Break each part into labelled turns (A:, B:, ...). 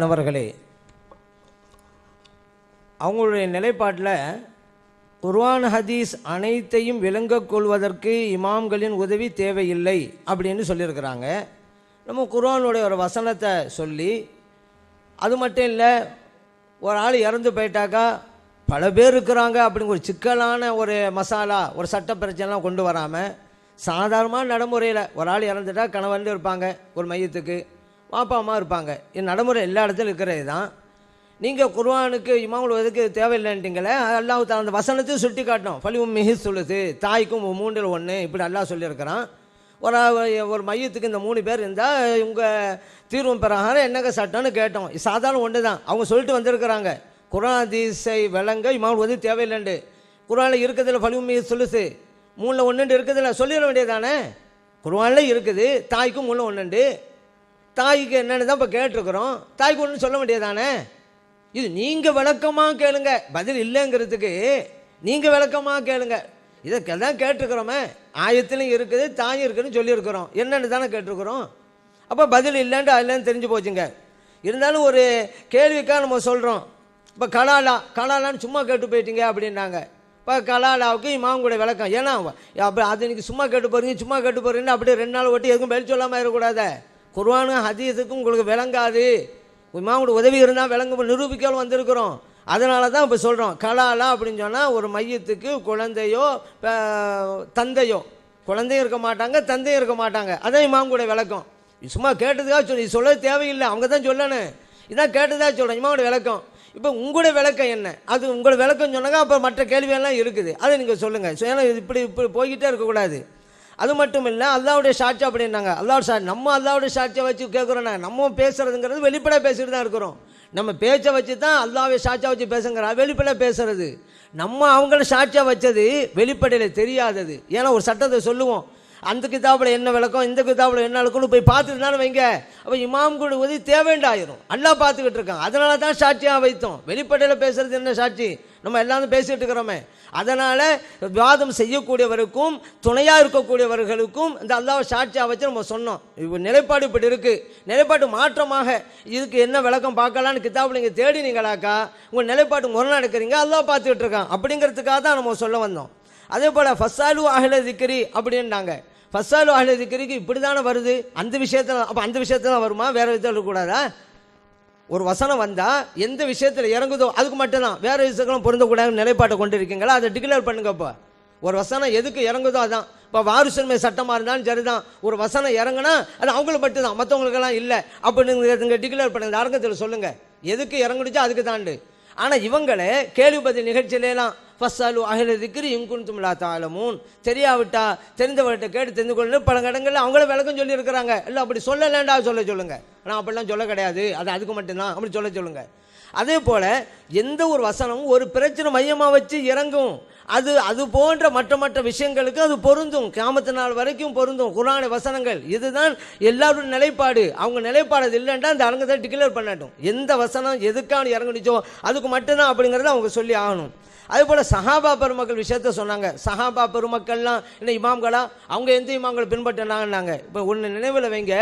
A: அவர்களே, அவங்களுடைய நிலைப்பாட்டில் குர்ஆன் ஹதீஸ் அனைத்தையும் விளங்கக் கொள்வதற்கு இமாம்களின் உதவி தேவையில்லை அப்படின்னு சொல்லியிருக்கிறாங்க. நம்ம குர்ஆனுடைய ஒரு வசனத்தை சொல்லி, அது மட்டும் இல்லை, ஒரு ஆள் இறந்து போயிட்டாக்கா பல பேர் இருக்கிறாங்க அப்படிங்கிற ஒரு சிக்கலான ஒரு மசாலா, ஒரு சட்ட பிரச்சனைலாம் கொண்டு வராமல் சாதாரணமான நடைமுறையில் ஒரு ஆள் இறந்துட்டா கணவன் இருப்பாங்க, ஒரு மையத்துக்கு பாப்பா அம்மா இருப்பாங்க. இது நடைமுறை எல்லா இடத்துலையும் இருக்கிறது தான். நீங்கள் குர்ஆனுக்கு இமாம்கள் எதுக்கு தேவையில்லைன்ட்டிங்களே, அல்லாஹ் அந்த வசனத்தையும் சுட்டி காட்டணும். ஃபலியும் மிஹி சொல்லுது, தாய்க்கும் 3/1 இப்படி அல்லாஹ் சொல்லியிருக்கிறான். ஒரு மையத்துக்கு இந்த 3 பேர் இருந்தால் உங்கள் தீர்வு பிரகாரம் என்னங்க சட்டம்னு கேட்டோம். சாதாரண ஒன்று தான். அவங்க சொல்லிட்டு வந்திருக்கிறாங்க, குர்ஆன் ஹதீஸை விளங்க இமாம்கள் வந்து தேவையில்லைண்டு. குர்ஆனில் இருக்கிறதுல ஃபலியும் மிஹி சொல்லுது 3/1 இருக்குதுல்ல, சொல்லிட வேண்டியதானே. குர்ஆனில் இருக்குது, தாய்க்கும் 3/1. தாய்க்கு என்னென்னு தான் இப்போ கேட்டிருக்கிறோம். தாய்க்கு ஒன்று சொல்ல வேண்டியதானே. இது நீங்கள் விளக்கமாக கேளுங்க, பதில் இல்லைங்கிறதுக்கு நீங்கள் விளக்கமாக கேளுங்க. இதை தான் கேட்டிருக்கிறோமே, ஆயத்திலையும் இருக்குது, தாயும் இருக்குதுன்னு சொல்லியிருக்கிறோம். என்னென்னு தானே கேட்டிருக்கிறோம். அப்போ பதில் இல்லைன்ட்டு இல்லைன்னு தெரிஞ்சு போச்சுங்க. இருந்தாலும் ஒரு கேள்விக்காக நம்ம சொல்கிறோம். இப்போ கலாலான்னு சும்மா கேட்டு போயிட்டீங்க அப்படின்னாங்க. இப்போ கலாலாவுக்கு இமாம்களுடைய விளக்கம், ஏன்னா அப்போ அது நீங்கள் சும்மா கேட்டு போகிறீங்கன்னு அப்படியே 2 நாள் ஒட்டி எதுவும் பதில் சொல்லாமல் இருக்கக்கூடாது. குர்ஆன் ஹதீஸுக்கும் உங்களுக்கு விளங்காது, இமாமுடைய உதவி இருந்தால் விளங்க நிரூபிக்காமல் வந்திருக்கிறோம். அதனால தான் இப்போ சொல்கிறோம். கலாலா அப்படின்னு சொன்னால் ஒரு மையத்துக்கு குழந்தையோ தந்தையோ, குழந்தையும் இருக்க மாட்டாங்க, தந்தையும் இருக்க மாட்டாங்க. அதான் இமாமுடைய விளக்கம். சும்மா கேட்டதுக்காக சொல்லி சொல்ல தேவையில்லை, அவங்க தான் சொல்லணும். இதான் கேட்டதாக சொல்கிறேன், இமாமுடைய விளக்கம். இப்போ உங்களுடைய விளக்கம் என்ன? அது உங்களோட விளக்கம் சொன்னாங்க. அப்போ மற்ற கேள்வியெல்லாம் இருக்குது, அதை நீங்கள் சொல்லுங்கள். ஏன்னா இப்படி போய்கிட்டே இருக்கக்கூடாது. அது மட்டும் இல்லை, அல்லாவுடைய சாட்சி அப்படின்னாங்க. அல்லாவுடைய சாட்சி, நம்ம அல்லாவுடைய சாட்சியை வச்சு கேட்குறோம். நம்ம பேசுறதுங்கிறது வெளிப்படையாக பேசிட்டு தான் இருக்கிறோம். நம்ம பேச்சை வச்சு தான் அல்லாவுடைய சாட்சியை வச்சு பேசுங்கிறா, வெளிப்படையாக பேசுறது. நம்ம அவங்கள சாட்சியாக வச்சது வெளிப்படையில் தெரியாதது. ஏன்னா ஒரு சட்டத்தை சொல்லுவோம், அந்த கிதாபில் என்ன விளக்கம், இந்த கிதாபில் என்ன விளக்கம்னு போய் பார்த்துட்டு வைங்க. அப்போ இமாம்களுடைய உதவி தேவைண்டாயிரும். அல்லாஹ் பார்த்துக்கிட்டு இருக்காங்க. அதனால தான் சாட்சியாக வைத்தோம். வெளிப்படையில் பேசுறது என்ன சாட்சி? நம்ம எல்லாரும் பேசிகிட்டு இருக்கிறோமே. அதனால் விவாதம் செய்யக்கூடியவருக்கும் துணையாக இருக்கக்கூடியவர்களுக்கும் இந்த அல்லாஹ் சாட்சியாக வச்சு நம்ம சொன்னோம். இப்போ நிலைப்பாடு இப்படி இருக்குது. நிலைப்பாடு மாற்றமாக இதுக்கு என்ன விளக்கம் பார்க்கலான்னு கிதாபில் நீங்கள் தேடினீங்களாக்கா உங்கள் நிலைப்பாடு முரணா எடுக்கிறீங்க, அல்லாஹ் பார்த்துக்கிட்டு இருக்கான். அப்படிங்கிறதுக்காக தான் நம்ம சொல்ல வந்தோம். அதே போல் ஃபஸ்ஸாலு அஹ்ல திக்ரி அப்படின்னாங்க. ஃபஸ்ஸாலு அஹ்ல திக்ரிக்கு இப்படி தானே வருது, அந்த விஷயத்தில். அப்போ அந்த விஷயத்தில் தான் வருமா, வேறு விதத்தில் இருக்கக்கூடாதா? ஒரு வசனம் வந்தால் எந்த விஷயத்தில் இறங்குதோ அதுக்கு மட்டும்தான், வேறு விஷயங்களும் பொருந்தக்கூடாதுன்னு நிலைப்பாட்டை கொண்டு இருக்கீங்களா? அதை டிக்ளேர் பண்ணுங்க. இப்போ ஒரு வசனம் எதுக்கு இறங்குதோ அதான். இப்போ வாரிசுரிமை சட்டமாக இருந்தாலும் சரிதான், ஒரு வசனம் இறங்குனா அது அவங்களுக்கு மட்டும்தான், மற்றவங்களுக்கெல்லாம் இல்லை அப்படின்னு டிக்ளேர் பண்ணுங்க. அரங்கத்தில் சொல்லுங்கள் எதுக்கு இறங்குடுச்சோ அதுக்கு தாண்டு. ஆனால் இவங்களே கேள்வி பதில் நிகழ்ச்சியிலாம் ஃபஸ்ஸாலு அஹ்ல திக்ரி இன் குன்தும் லா தஅலமூன், தெரியாவிட்டா தெரிந்தவர்கிட்ட கேட்டு தெரிந்து கொள்ளு பல இடங்களில் அவங்களே விளக்கம் சொல்லியிருக்கிறாங்க. இல்லை அப்படி சொல்லலேண்டா சொல்லுங்கள். ஆனால் அப்படிலாம் சொல்ல கிடையாது, அது அதுக்கு மட்டும்தான் அப்படி சொல்லுங்கள். அதே போல் எந்த ஒரு வசனமும் ஒரு பிரச்சனை மையமாக வச்சு இறங்கும். அது போன்ற மற்ற விஷயங்களுக்கு அது பொருந்தும், கியாமத்து நாள் வரைக்கும் பொருந்தும் குர்ஆன் வசனங்கள். இதுதான் எல்லாரும் நிலைப்பாடு. அவங்க நிலைப்பாடு அது இல்லைன்றா அந்த அரங்கத்தை டிக்ளேர் பண்ணட்டும். எந்த வசனம் எதுக்கான இறங்குச்சோ அதுக்கு மட்டும்தான் அப்படிங்கிறத அவங்க சொல்லி ஆகணும். அதே போல் சஹாபா பெருமக்கள் விஷயத்த சொன்னாங்க. சஹாபா பெருமக்கள்லாம் என்ன இமாம்களா? அவங்க எந்த இமாம்களை பின்பற்றினாங்கன்னாங்க. இப்போ ஒன்று நினைவில் வைங்க,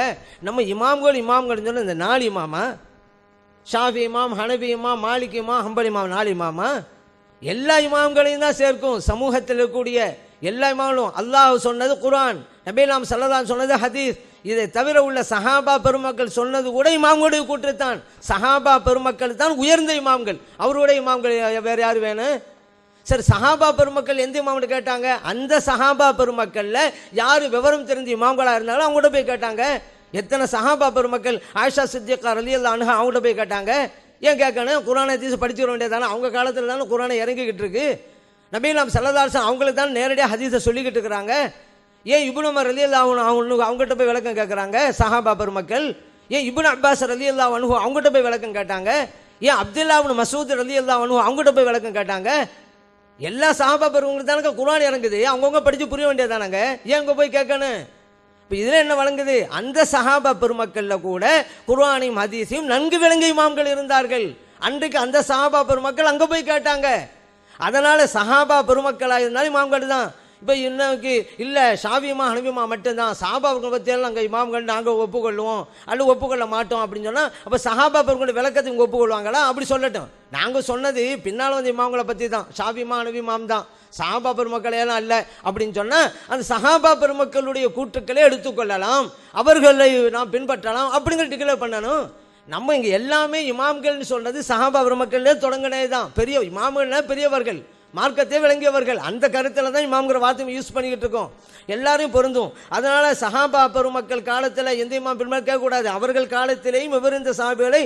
A: நம்ம இமாம்கள் சொன்ன இந்த 4 இமாமா, ஷாஃபி இமாம், ஹனபி இமாம், மாலிக் இமாம், ஹம்பல் இமாம், 4 இமாமா, எல்லா இமாம்களையும் தான் சேர்க்கும். சமூகத்தில் இருக்கக்கூடிய எல்லா இமாம்களும். அல்லாஹ் சொன்னது குர்ஆன், நபிலாம் ஸல்லல்லாஹு சொன்னது ஹதீஸ். இதை தவிர உள்ள சஹாபா பெருமக்கள் சொன்னது கூட இமாம்களுடைய கூற்றுத்தான். சஹாபா பெருமக்கள் தான் உயர்ந்த இமாம்கள். அவருடைய இமாம்கள் வேறு யார் வேணும்? சரி, சஹாபா பெருமக்கள் எந்த இமாம்கிட்ட கேட்டாங்க? அந்த சஹாபா பெருமக்களில் யார் விவரம் தெரிஞ்ச இமாம்களாக இருந்தாலும் அவங்கள்ட்ட போய் கேட்டாங்க. எத்தனை சஹாபா பெருமக்கள், ஆயிஷா சித்திகா ரலியல்லாஹு அன்ஹா அவங்கள்ட்ட போய் கேட்டாங்க. ஏன் கேட்கணும்? குர்ஆனை ஹதீஸ் படிச்சுட வேண்டியதானே. அவங்க காலத்தில் தானே குர்ஆனை இறங்கிக்கிட்டு இருக்கு. நபிலாம் ஸல்லல்லாஹு அலைஹி வஸல்லம் அவங்களுக்கு தான் நேரடியாக ஹதீஸை சொல்லிக்கிட்டு இருக்கிறாங்க. ஏன் இப்னு உமர் ரலியல்லாஹு அன்ஹு அவங்ககிட்ட போய் விளக்கம் கேட்குறாங்க சஹாபா பெருமக்கள்? ஏன் இப்னு அப்பாஸ் ரலியல்லாஹு அன்ஹு அவங்ககிட்ட போய் விளக்கம் கேட்டாங்க? ஏன் அப்துல்லா இப்னு மஸ்ஊத் ரலியல்லாஹு அன்ஹு அவங்ககிட்ட போய் விளக்கம் கேட்டாங்க? எல்லா சஹாபா பெருமக்களுக்கு தானங்க குர்ஆன் இறங்குது, அவங்கவுங்க படித்து புரிய வேண்டியதானங்க. ஏன் அங்கே போய் கேட்கணும்? இப்போ இதில் என்ன வழங்குது? அந்த சஹாபா பெருமக்களில் கூட குர்ஆனையும் ஹதீஸையும் நன்கு விளங்கிய இமாம்கள் இருந்தார்கள். அன்றைக்கு அந்த சஹாபா பெருமக்கள் அங்கே போய் கேட்டாங்க. அதனால் சஹாபா பெருமக்களாக இருந்தாலும் இமாம்கள் தான். இப்போ இன்னைக்கு இல்லை ஷாஃபிமா ஹனபிமா மட்டும்தான் சஹாபாக்கள் பற்றியெல்லாம் நாங்கள் இமாம்கள் நாங்கள் ஒப்புக்கொள்ளுவோம் அல்லது ஒப்புக்கொள்ள மாட்டோம் அப்படின்னு சொன்னால் அப்போ சஹாபாக்களோட விளக்கத்தை இவங்க ஒப்புக்கொள்வாங்களா? அப்படி சொல்லட்டும். நாங்கள் சொன்னது பின்னால் வந்து இமாம்களை பற்றி தான், ஷாஃபிமா ஹனபிமாம் தான், சஹாபா பெருமக்களையெல்லாம் இல்லை அப்படின்னு சொன்னால் அந்த சஹாபா பெருமக்களுடைய கூற்றுக்களே எடுத்துக்கொள்ளலாம், அவர்களை நாம் பின்பற்றலாம் அப்படிங்கிற டிக்ளேர் பண்ணணும். நம்ம இங்கே எல்லாமே இமாம்கள்னு சொல்கிறது சஹாபா பெருமக்களே தொடங்கினே தான். பெரிய இமாம்கள்னா பெரியவர்கள், மார்க்கத்தை விளங்கியவர்கள். அந்த கருத்தில் தான் இமாம்கிற வார்த்தையை யூஸ் பண்ணிக்கிட்டு இருக்கோம். எல்லாரையும் பொருந்தும். அதனால் சஹாபா பெருமக்கள் காலத்தில் எந்த இமாம் பின்பற்ற கேட்கக்கூடாது. அவர்கள் காலத்திலேயும் இந்த சஹாபிகளை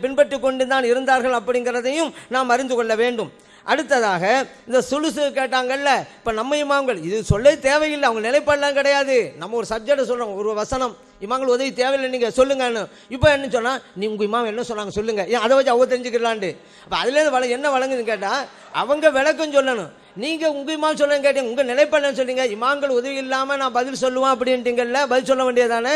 A: பின்பற்றி கொண்டு தான் இருந்தார்கள் அப்படிங்கிறதையும் நாம் அறிந்து கொள்ள வேண்டும். அடுத்ததாக இந்த சுலுசு கேட்டாங்கல்ல, இப்போ நம்ம இமாம்கள் இது சொல்ல தேவையில்லை, அவங்க நிலைப்பாடெல்லாம் கிடையாது. நம்ம ஒரு சப்ஜெக்டை சொல்கிறோம், ஒரு வசனம் இமாம்கள் உதவி தேவையில்லை நீங்கள் சொல்லுங்கன்னு. இப்போ என்ன சொன்னால் நீ உங்கள் இமாம் என்ன சொன்னாங்க சொல்லுங்கள், ஏன் அதை வச்சு அவங்க தெரிஞ்சுக்கலான்ட்டு. அப்போ அதுலேருந்து என்ன வழங்குதுன்னு கேட்டால் அவங்க விளக்கம் சொல்லணும். நீங்கள் உங்கள் இமாம் சொல்லுங்க கேட்டீங்க, உங்கள் நிலைப்பாடுன்னு சொல்லிங்க, இமாம்கள் உதவி இல்லாமல் நான் பதில் சொல்லுவேன் அப்படின்ட்டுங்கல்ல, பதில் சொல்ல வேண்டியதானே.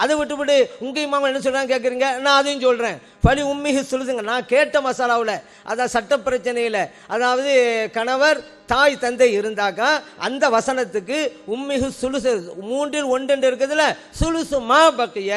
A: அதை விட்டுவிட்டு உங்கள் இமாம் என்ன சொல்கிறாங்க கேட்குறீங்க, நான் அதையும் சொல்கிறேன். பலி உம்மிஹி சொல்லுதுங்க, நான் கேட்ட மசாலாவில் அதாவது சட்ட பிரச்சனையில், அதாவது கணவர் தாய் தந்தை இருந்தாக்கா அந்த வசனத்துக்கு உம்மிஹு சுலுசு 1/3 இருக்குதுல்ல, சுலுசு மா பக்கிய,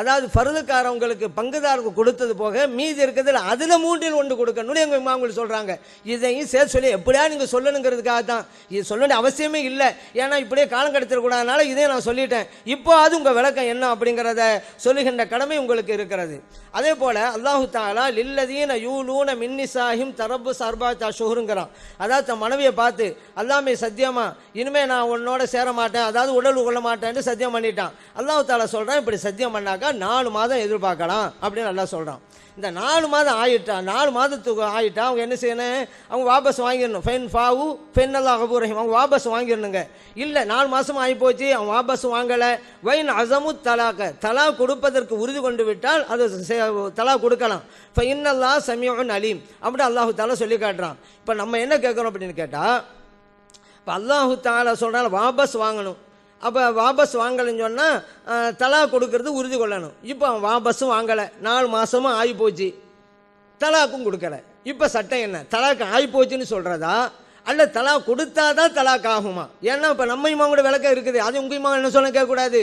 A: அதாவது ஃபர்துக்காரவங்களுக்கு பங்குதாருக்கு கொடுத்தது போக மீதி இருக்கிறதுல அதில் 1/3 கொடுக்கணும்னு எங்கள் இமாம்கள் சொல்கிறாங்க. இதையும் சேர்த்து சொல்லி எப்படியா நீங்கள் சொல்லணுங்கிறதுக்காக தான். இது சொல்ல வேண்டிய அவசியமே இல்லை, ஏன்னா இப்படியே காலம் கடத்திடக்கூடாதனால இதே நான் சொல்லிட்டேன். இப்போ அது உங்கள் விளக்கம் என்ன அப்படிங்கிறத சொல்லுகின்ற கடமை உங்களுக்கு இருக்கிறது. அதே போல் அல்லாஹு தஆலா லில்லதீன யூலூன மின்னிசாஹிம் தரப்புஸ் அர்பாத் அஷ்ஹுருங்கிறான். அதாவது தன் மனைவியை பார்த்து அல்லாமே சத்தியமா இனிமேல் நான் உன்னோட சேர மாட்டேன், அதாவது உடல் கொள்ள மாட்டேன்னு சத்தியம் பண்ணிட்டான். அல்லாஹு தஆலா சொல்கிறான், இப்படி சத்தியம் பண்ணாக்கா 4 மாதம் எதிர்பார்க்கலாம் அப்படின்னு நல்லா சொல்கிறான். இந்த 4 மாதம் ஆகிட்டா, 4 மாதத்துக்கு ஆகிட்டா அவங்க என்ன செய்யணும், அவங்க வாபஸ் வாங்கிடணும். ஃபென் ஃபாவு ஃபென் அல்லாஹ் கபூர் ரஹீம், அவங்க வாபஸ் வாங்கிடணுங்க. இல்லை 4 மாதம் ஆகி போச்சு அவங்க வாபஸ் வாங்கலை, வைன் அசமு தலாக்க, தலா கொடுப்பதற்கு உறுதி கொண்டு விட்டால் அது தலா கொடுக்கலாம். இப்போ இன்னல்லாஹ் சமீஉன் அலீம் அப்படி அல்லாஹு தஆலா சொல்லி காட்டுறான். இப்போ நம்ம என்ன கேட்குறோம் அப்படின்னு கேட்டால், இப்போ அல்லாஹு தஆலா சொல்கிறாங்க வாபஸ் வாங்கணும். அப்போ வாபஸ் வாங்கலைன்னு சொன்னால் தலா கொடுக்கறது உறுதி கொள்ளணும். இப்போ வாபஸும் வாங்கலை, 4 மாதமும் ஆகி போச்சு, தலாக்கும் கொடுக்கலை. இப்போ சட்டம் என்ன, தலாக்கு ஆகி போச்சுன்னு சொல்கிறதா அல்ல தலா கொடுத்தா தான் தலாக் ஆகுமா? ஏன்னா இப்போ நம்ம இமாமோட விளக்கம் இருக்குது, அது உங்கள் இமாம் என்ன சொல்ல கேட்கக்கூடாது.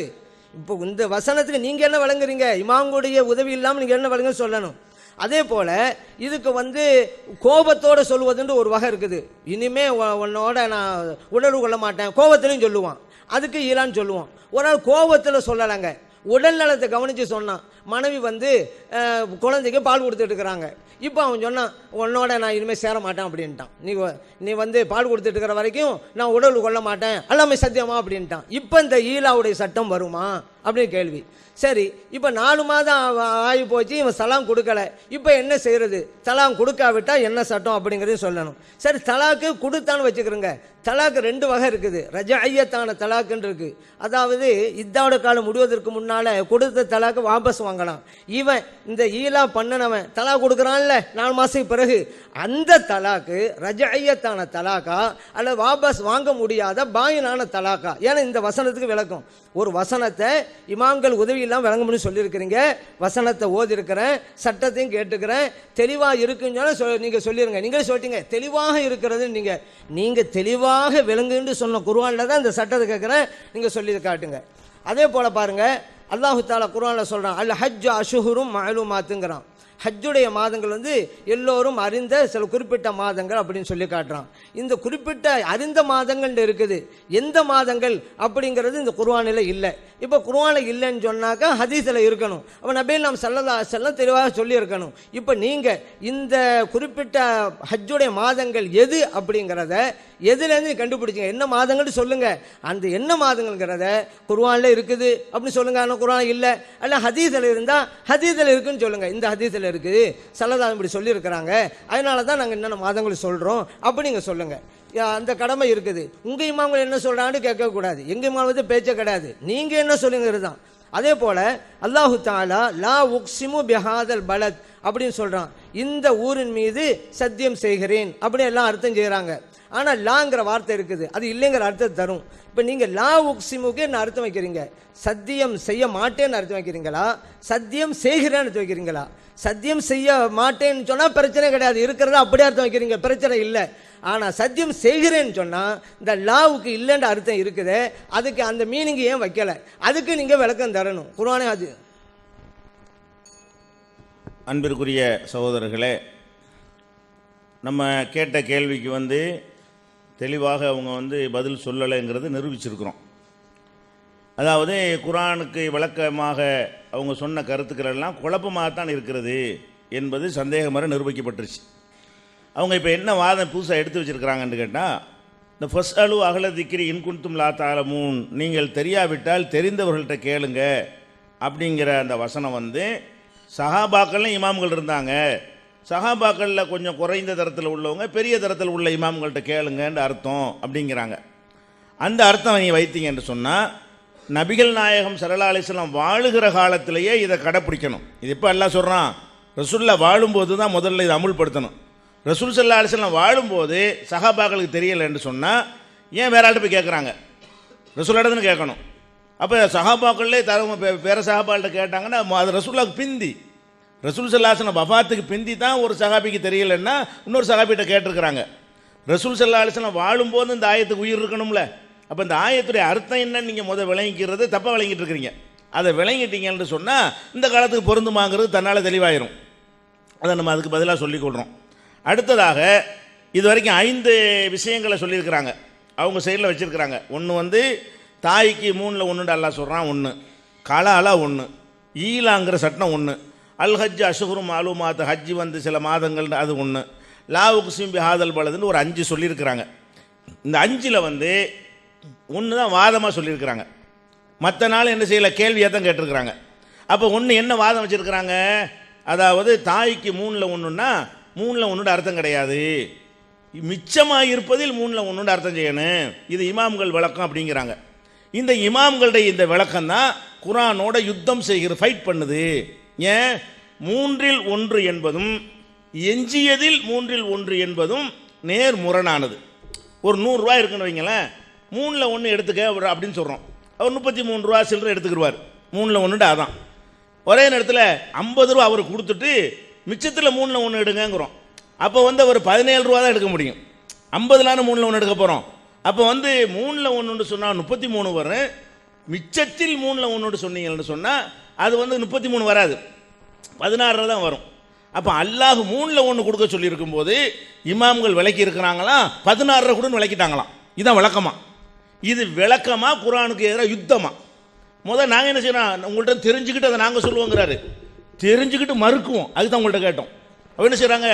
A: இப்போ இந்த வசனத்துக்கு நீங்கள் என்ன வழங்குறீங்க, இமாமுடைய உதவி இல்லாமல் நீங்கள் என்ன வழங்க சொல்லணும். அதே போல் இதுக்கு கோபத்தோடு சொல்வதுன்னு ஒரு வகை இருக்குது. இனிமே உன்னோட நான் உணர்வு கொள்ள மாட்டேன் கோபத்திலையும் சொல்லுவான், அதுக்கு ஈலான்னு சொல்லுவோம். ஒரு நாள் கோபத்தில் சொல்லலைங்க, உடல் நலத்தை கவனித்து சொன்னான். மனைவி குழந்தைக்கு பால் கொடுத்துட்டு இருக்கிறாங்க. இப்போ அவன் சொன்னான் உன்னோட நான் இனிமேல் சேர மாட்டேன் அப்படின்ட்டான். நீ பால் கொடுத்துட்டு இருக்கிற வரைக்கும் நான் உடல் கொள்ள மாட்டேன் எல்லாமே சத்தியமா அப்படின்ட்டான். இப்போ இந்த ஈலாவுடைய சட்டம் வருமா அப்படின்னு கேள்வி. சரி, இப்போ 4 மாதம் ஆகி போச்சு, இவன் தலாக் கொடுக்கல, இப்போ என்ன செய்யறது? தலாக் கொடுக்காவிட்டால் என்ன சட்டம் அப்படிங்கிறதையும் சொல்லணும். சரி, தலாக்கு கொடுத்தான்னு வச்சுக்கிறோங்க. தலாக்கு 2 வகை இருக்குது. ரஜஅய்யத்தான தலாக்குன்னு இருக்குது, அதாவது இதாவோட காலம் முடிவதற்கு முன்னால் கொடுத்த தலாக்கு வாபஸ் வாங்கலாம். இவன் இந்த ஈலா பண்ணனவன் தலாக் கொடுக்குறான்ல 4 மாதத்துக்கு பிறகு, அந்த தலாக்கு ரஜஅய்யத்தான தலாக்கா அல்ல வாபஸ் வாங்க முடியாத பாயினான தலாக்கா? ஏன்னா இந்த வசனத்துக்கு விளக்கம், ஒரு வசனத்தை இமாம்கள் உதவி இல்லாமல் விளங்கும்னு சொல்லியிருக்கிறீங்க, வசனத்தை ஓதிருக்கிறேன், சட்டத்தையும் கேட்டுக்கிறேன், தெளிவாக இருக்குன்னு நீங்கள் சொல்லிடுங்க. நீங்களே சொல்லிட்டீங்க தெளிவாக இருக்கிறது, நீங்கள் தெளிவாக விளங்குன்னு சொன்ன குர்ஆனில் தான் இந்த சட்டத்தை கேட்குறேன், நீங்கள் சொல்லி காட்டுங்க. அதே போல் பாருங்கள், அல்லாஹு தஆலா குர்ஆனில் சொல்கிறான், அல் ஹஜ் அஷ்ஹுரும் மஅலூமாத்துங்கிறான். ஹஜ்ஜுடைய மாதங்கள் எல்லோரும் அறிந்த சில குறிப்பிட்ட மாதங்கள் அப்படின்னு சொல்லி காட்டுறான். இந்த குறிப்பிட்ட அறிந்த மாதங்கள் இருக்குது, எந்த மாதங்கள் அப்படிங்கிறது இந்த குர்ஆனில் இல்லை. இப்போ குர்ஆனில் இல்லைன்னு சொன்னாக்கா ஹதீஸில் இருக்கணும். அப்போ நபிகள் நாம் ஸல்லல்லாஹு அலைஹி வஸல்லம் தெளிவாக சொல்லியிருக்கணும். இப்போ நீங்கள் இந்த குறிப்பிட்ட ஹஜ்ஜுடைய மாதங்கள் எது அப்படிங்கிறத எதுலேருந்து கண்டுபிடிச்சிங்க, என்ன மாதங்கள்னு சொல்லுங்கள். அந்த என்ன மாதங்கள்ங்கிறத குர்ஆனில் இருக்குது அப்படின்னு சொல்லுங்கள். ஆனால் குர்ஆன் இல்லை, அல்ல ஹதீஸில் இருந்தால் ஹதீஸில் இருக்குன்னு சொல்லுங்கள். இந்த ஹதீஸில் இருக்குது, ஸல்லல்லாஹு இப்படி சொல்லியிருக்கிறாங்க, அதனால தான் நாங்கள் என்னென்ன மாதங்கள் சொல்கிறோம் அப்படிங்க சொல்லுங்கள். அந்த கடமை இருக்குது. உங்கள் இமாம்கள் என்ன சொல்கிறான்னு கேட்கக்கூடாது, எங்கள் இமாம் பேச்சே கிடையாது, நீங்கள் என்ன சொல்லுங்கிறது தான். அதே போல் அல்லாஹு தஆலா லா உக்ஸிமு பிஹாதல் பலத் அப்படின்னு சொல்கிறான், இந்த ஊரின் மீது சத்தியம் செய்கிறேன் அப்படி எல்லாம் அர்த்தம் செய்கிறாங்க. ஆனால் லாங்கிற வார்த்தை இருக்குது, அது இல்லைங்கிற அர்த்தத்தை தரும். இப்போ நீங்கள் லா உக்சிமுக்கு என்ன அர்த்தம் வைக்கிறீங்க? சத்தியம் செய்ய மாட்டேன்னு அர்த்தம் வைக்கிறீங்களா, சத்தியம் செய்கிறேன்னு அர்த்தம் வைக்கிறீங்களா? சத்தியம் செய்ய மாட்டேன்னு சொன்னால் பிரச்சனை கிடையாது, இருக்கிறத அப்படியே அர்த்தம் வைக்கிறீங்க, பிரச்சனை இல்லை. ஆனால் சத்தியம் செய்கிறேன்னு சொன்னால் இந்த லாவுக்கு இல்லைன்ற அர்த்தம் இருக்குது, அதுக்கு அந்த மீனிங் ஏன் வைக்கலை, அதுக்கு நீங்கள் விளக்கம் தரணும். குர்ஆனே அது.
B: அன்பிற்குரிய சகோதரர்களே, நம்ம கேட்ட கேள்விக்கு தெளிவாக அவங்க பதில் சொல்லலைங்கிறது நிரூபிச்சிருக்கிறோம். அதாவது குர்ஆனுக்கு விளக்கமாக அவங்க சொன்ன கருத்துக்கள் எல்லாம் குழப்பமாகத்தான் இருக்கிறது என்பது சந்தேகமற நிரூபிக்கப்பட்டுருச்சு. அவங்க இப்போ என்ன வாதம் புதுசாக எடுத்து வச்சுருக்கிறாங்கன்னு கேட்டால், இந்த ஃபஸ்ட் அலு அகல திக்ரி இன்குன்தும் லா தாலமூன், நீங்கள் தெரியாவிட்டால் தெரிந்தவர்கள்ட்ட கேளுங்க அப்படிங்கிற அந்த வசனம் சஹாபாக்கள்லையும் இமாம்கள் இருந்தாங்க, சஹாபாக்களில் கொஞ்சம் குறைந்த தரத்தில் உள்ளவங்க பெரிய தரத்தில் உள்ள இமாம்கள்ட்ட கேளுங்கன்ற அர்த்தம் அப்படிங்கிறாங்க. அந்த அர்த்தம் நீங்கள் வைத்தீங்க என்று சொன்னால், நபிகள் நாயகம் ஸல்லல்லாஹு அலைஹி வஸல்லம் வாழுகிற காலத்திலேயே இதை கடைப்பிடிக்கணும். இது இப்போ எல்லாம் சொல்கிறான், ரசூலுல்லாஹ் வாழும்போது தான் முதல்ல இதை அமுல்படுத்தணும். ரசூல் ஸல்லல்லாஹு அலைஹி வஸல்லம் வாழும்போது சஹாபாக்களுக்கு தெரியலை என்று சொன்னால் ஏன் வேற ஆள்கிட்ட போய் கேட்குறாங்க? ரசூலுல்லாஹ்னு கேட்கணும். அப்போ சஹாபாக்களே வேற சஹாபாக்கிட்ட கேட்டாங்கன்னா அது ரசூலுல்லாஹ்க்கு பிந்தி, ரசூல் ஸல்லல்லாஹு அலைஹி வஸல்லம் வஃபாத்துக்கு பிந்தி தான் ஒரு சஹாபிக்கு தெரியலைன்னா இன்னொரு சஹாபிகிட்ட கேட்டிருக்கிறாங்க. ரசூல் ஸல்லல்லாஹு அலைஹி வஸல்லம் வாழும்போது இந்த ஆயத்துக்கு உயிர் இருக்கணும்ல. அப்போ இந்த ஆயத்துடைய அர்த்தம் என்னன்னு நீங்கள் விளங்கிக்கிறது தப்பாக விளங்கிட்டு இருக்கிறீங்க. அதை விளங்கிட்டீங்கன்னு சொன்னால் இந்த காலத்துக்கு பொருந்துமாங்கிறது தன்னால் தெளிவாயிரும். அதை நம்ம அதுக்கு பதிலாக சொல்லிக்கொள்கிறோம். அடுத்ததாக இது வரைக்கும் 5 விஷயங்களை சொல்லியிருக்கிறாங்க, அவங்க சைடில் வச்சுருக்கிறாங்க. ஒன்று தாய்க்கு 3ல் 1 அல்லாஹ் சொல்கிறான், 1 கலாலா, 1 ஈலாங்கிற சட்டம், 1 அல் ஹஜ் அஷ்ஹுரு மாலூமாத், ஹஜ்ஜி சில மாதங்கள், அது 1 லா உக்ஸிம் பிஹாதல் பலதுன்னு ஒரு 5 சொல்லியிருக்கிறாங்க. இந்த 5ல் 1 தான் வாதமாக சொல்லியிருக்கிறாங்க, மற்ற நாள் என்ன செய்யலை, கேள்வியாக தான் கேட்டிருக்கிறாங்க. அப்போ 1 என்ன வாதம் வச்சுருக்கிறாங்க, அதாவது தாய்க்கு 3ல் 1ன்னா 3ல் 1 அர்த்தம் கிடையாது, மிச்சமாக இருப்பதில் 3ல் 1 அர்த்தம் செய்யணும், இது இமாம்கள் விளக்கம் அப்படிங்கிறாங்க. இந்த இமாம்களுடைய இந்த விளக்கம் தான் குர்ஆனோட யுத்தம் செய்கிற, ஃபைட் பண்ணுது. ஏன் 3ல் 1 என்பதும் எஞ்சியதில் 3ல் 1 என்பதும் நேர் முரணானது. ஒரு 100 ரூபா இருக்குன்னு வைங்களேன், 3ல் 1 எடுத்துக்க அப்படின்னு சொல்கிறோம், அவர் 33 ரூபா சில்லறை எடுத்துக்கிடுவார், 3ல் 1 அதான். ஒரே நேரத்தில் 50 ரூபா அவர் கொடுத்துட்டு மிச்சத்தில் 3ல் 1 எடுங்கிறோம். அப்போ அவர் 17 ரூபா தான் எடுக்க முடியும், 50லான 3ல் 1 எடுக்க போகிறோம். அப்போ 3ல் 1 சொன்னால் 33 வரும், மிச்சத்தில் 3ல் 1 சொன்னீங்கன்னு சொன்னால் அது 33 வராது, 16 தான் வரும். அப்போ அல்லாஹ் 3ல் 1 கொடுக்க சொல்லியிருக்கும் போது இமாம்கள் விளக்கி இருக்கிறாங்களாம், 16 கூட விளக்கிட்டாங்களாம். இதுதான் விளக்கமா? இது விளக்கமா குர்ஆனுக்கு எதிராக யுத்தமா? முதல் நாங்கள் என்ன செய்யறோம், உங்கள்கிட்ட தெரிஞ்சுக்கிட்டு அதை நாங்கள் சொல்லுவோங்கிறாரு, தெரிஞ்சுக்கிட்டு மறுக்குவோம், அதுதான் உங்கள்கிட்ட கேட்டோம். அப்போ என்ன செய்கிறாங்க,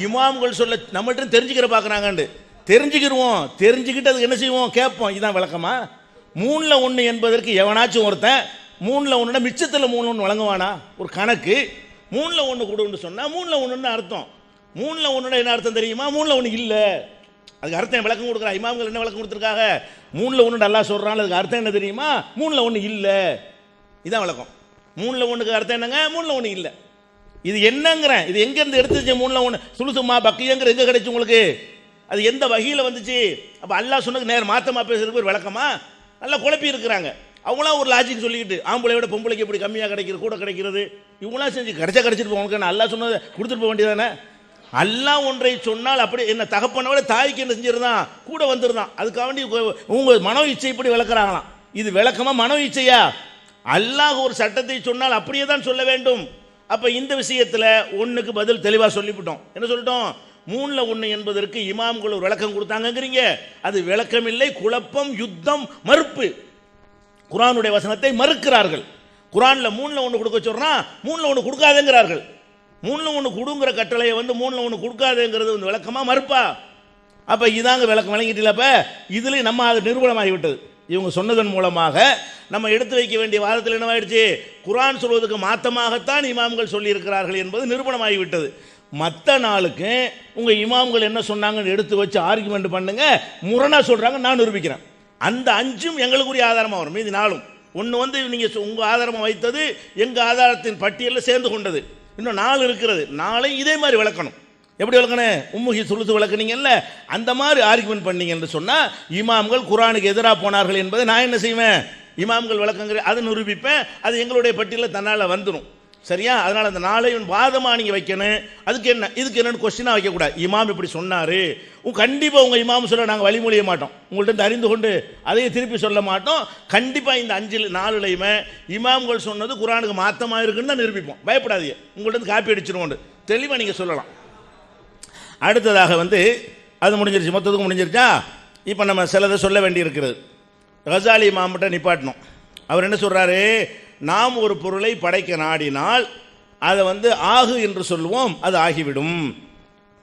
B: இமாம்கள் சொல்ல நம்மள்கிட்ட தெரிஞ்சுக்கிற பார்க்குறாங்கண்டு தெரிஞ்சுக்கிடுவோம், தெரிஞ்சுக்கிட்டு அதுக்கு என்ன செய்வோம், கேட்போம். இதுதான் விளக்கமா? 3ல் 1 என்பதற்கு எவனாச்சும் ஒருத்தன் 3ல் 1 மிச்சத்தில் 3ல் 1 வழங்குவானா? ஒரு கணக்கு 3ல் 1 கொடுன்னு சொன்னால் 3ல் 1 அர்த்தம். 3ல் 1 என்ன அர்த்தம் தெரியுமா? 3ல் 1 இல்லை, அதுக்கு அர்த்தம் விளக்கம் கொடுக்குறா. இமாம்கள் என்ன விளக்கம் கொடுத்துருக்காங்க, 3ல் 1 நல்லா சொல்கிறான், அதுக்கு அர்த்தம் என்ன தெரியுமா? 3ல் 1 இல்லை, இதுதான் விளக்கம். 3ல் 1க்கு அர்த்தம் என்னங்க, 3ல் 1 இல்லை. இது என்னங்கிறேன், இது எங்கேருந்து எடுத்துச்சு? 3ல் 1 சுலுசுமா பக்கியங்கிற எங்கே கிடைச்சு உங்களுக்கு? அது எந்த வகையில் வந்துச்சு? அப்போ அல்லாஹ் சொன்னது நேர் மாற்றமாக பேசுறதுக்கு ஒரு விளக்கமா? நல்லா குழப்பி இருக்கிறாங்க. அவங்களாம் ஒரு லாஜிக் சொல்லிக்கிட்டு ஆம்பளையோட பொம்பளைக்கு எப்படி கம்மியாக கிடைக்கிறது, கூட கிடைக்கிறது, இவங்களாம் செஞ்சு கிடைச்சிட்டு போவாங்க. அல்லாஹ் சொன்னதை கொடுத்துட்டு போக வேண்டியதானே? அல்லாஹ் ஒன்றை சொன்னால் அப்படி என்ன தகப்பனை விட தாய்க்கு என்ன செஞ்சிருந்தான், கூட வந்துருந்தான். அதுக்காக வேண்டி உங்கள் மனோ இச்சைப்படி விளக்குறாங்களாம். இது விளக்கமா மனோ இச்சையா? அல்லாஹ் ஒரு சட்டத்தை சொன்னால் அப்படியே தான் சொல்ல வேண்டும். அப்போ இந்த விஷயத்தில் 1க்கு பதில் தெளிவாக சொல்லிவிட்டோம். என்ன சொல்லிட்டோம்? 3ல் 1 என்பதற்கு இமாம்கள் ஒரு விளக்கம் கொடுத்தாங்கிறீங்க, அது விளக்கம் இல்லை, குழப்பம், யுத்தம், மறுப்பு. குர்ஆனுடைய வசனத்தை மறுக்கிறார்கள். குர்ஆனில் 3ல் 1 கொடுக்க சொல்றான், 3ல் 1 கொடுக்காதேங்கிறார்கள். 3ல் 1 கொடுங்கிற கட்டளையை 3ல் 1 கொடுக்காதேங்கிறது விளக்கமா மறுப்பா? அப்போ இதாங்க விளக்கம். விளங்கிட்டீங்களா? அப்போ இதில் நம்ம அது நிரூபணமாகிவிட்டது. இவங்க சொன்னதன் மூலமாக நம்ம எடுத்து வைக்க வேண்டிய வாதத்தில் என்னவாயிடுச்சு, குர்ஆன் சொல்வதற்கு மாற்றமாகத்தான் இமாம்கள் சொல்லியிருக்கிறார்கள் என்பது நிரூபணமாகிவிட்டது. மற்ற நாளுக்கு உங்கள் இமாம்கள் என்ன சொன்னாங்கன்னு எடுத்து வச்சு ஆர்குமெண்ட் பண்ணுங்க, முரணா சொல்கிறாங்க, நான் நிரூபிக்கிறேன். அந்த 5ம் எங்களுக்குரிய ஆதாரமாக வரும். மீதி 4ம் 1 நீங்கள் உங்கள் ஆதாரமாக வைத்தது எங்கள் ஆதாரத்தின் பட்டியலில் சேர்ந்து கொண்டது. இன்னும் 4 இருக்கிறது. 4ஐ இதே மாதிரி விளக்கணும். எப்படி விளக்கணும்? உம்முஹி சுலுசு விளக்குனீங்கல்ல, அந்த மாதிரி ஆர்குமெண்ட் பண்ணீங்கன்னு சொன்னால் இமாம்கள் குர்ஆனுக்கு எதிராக போனார்கள் என்பதை நான் என்ன செய்வேன்? இமாம்கள் விளக்கங்கிற அதை நிரூபிப்பேன். அது எங்களுடைய பட்டியலில் தன்னால் வந்துடும். சரியா? அதனால் அந்த நாளையும் வாதமாக நீங்கள் வைக்கணும். அதுக்கு என்ன இதுக்கு என்னென்னு கொஸ்டினாக வைக்கக்கூடாது. இமாம் இப்படி சொன்னார், கண்டிப்பாக உங்கள் இமாம் சொல்ல நாங்கள் வழிமொழிய மாட்டோம், உங்கள்கிட்ட அறிந்து கொண்டு அதையே திருப்பி சொல்ல மாட்டோம். கண்டிப்பாக இந்த 4லையுமே இமாம்கள் சொன்னது குர்ஆனுக்கு மாற்றமாக இருக்குன்னு தான் நிரூபிப்போம். பயப்படாதீங்க, உங்கள்கிட்ட காப்பி அடிச்சிருவோம், தெளிவாக நீங்கள் சொல்லலாம். அடுத்ததாக அது முடிஞ்சிருச்சு, மொத்தத்துக்கு முடிஞ்சிருச்சா? இப்போ நம்ம சிலதை சொல்ல வேண்டி இருக்கிறது. கசாலி இமாம்கிட்ட நிப்பாட்டணும். அவர் என்ன சொல்கிறாரு? நாம் ஒரு பொருளை படைக்க நாடினால் அதை ஆகு என்று சொல்லுவோம், அது ஆகிவிடும்.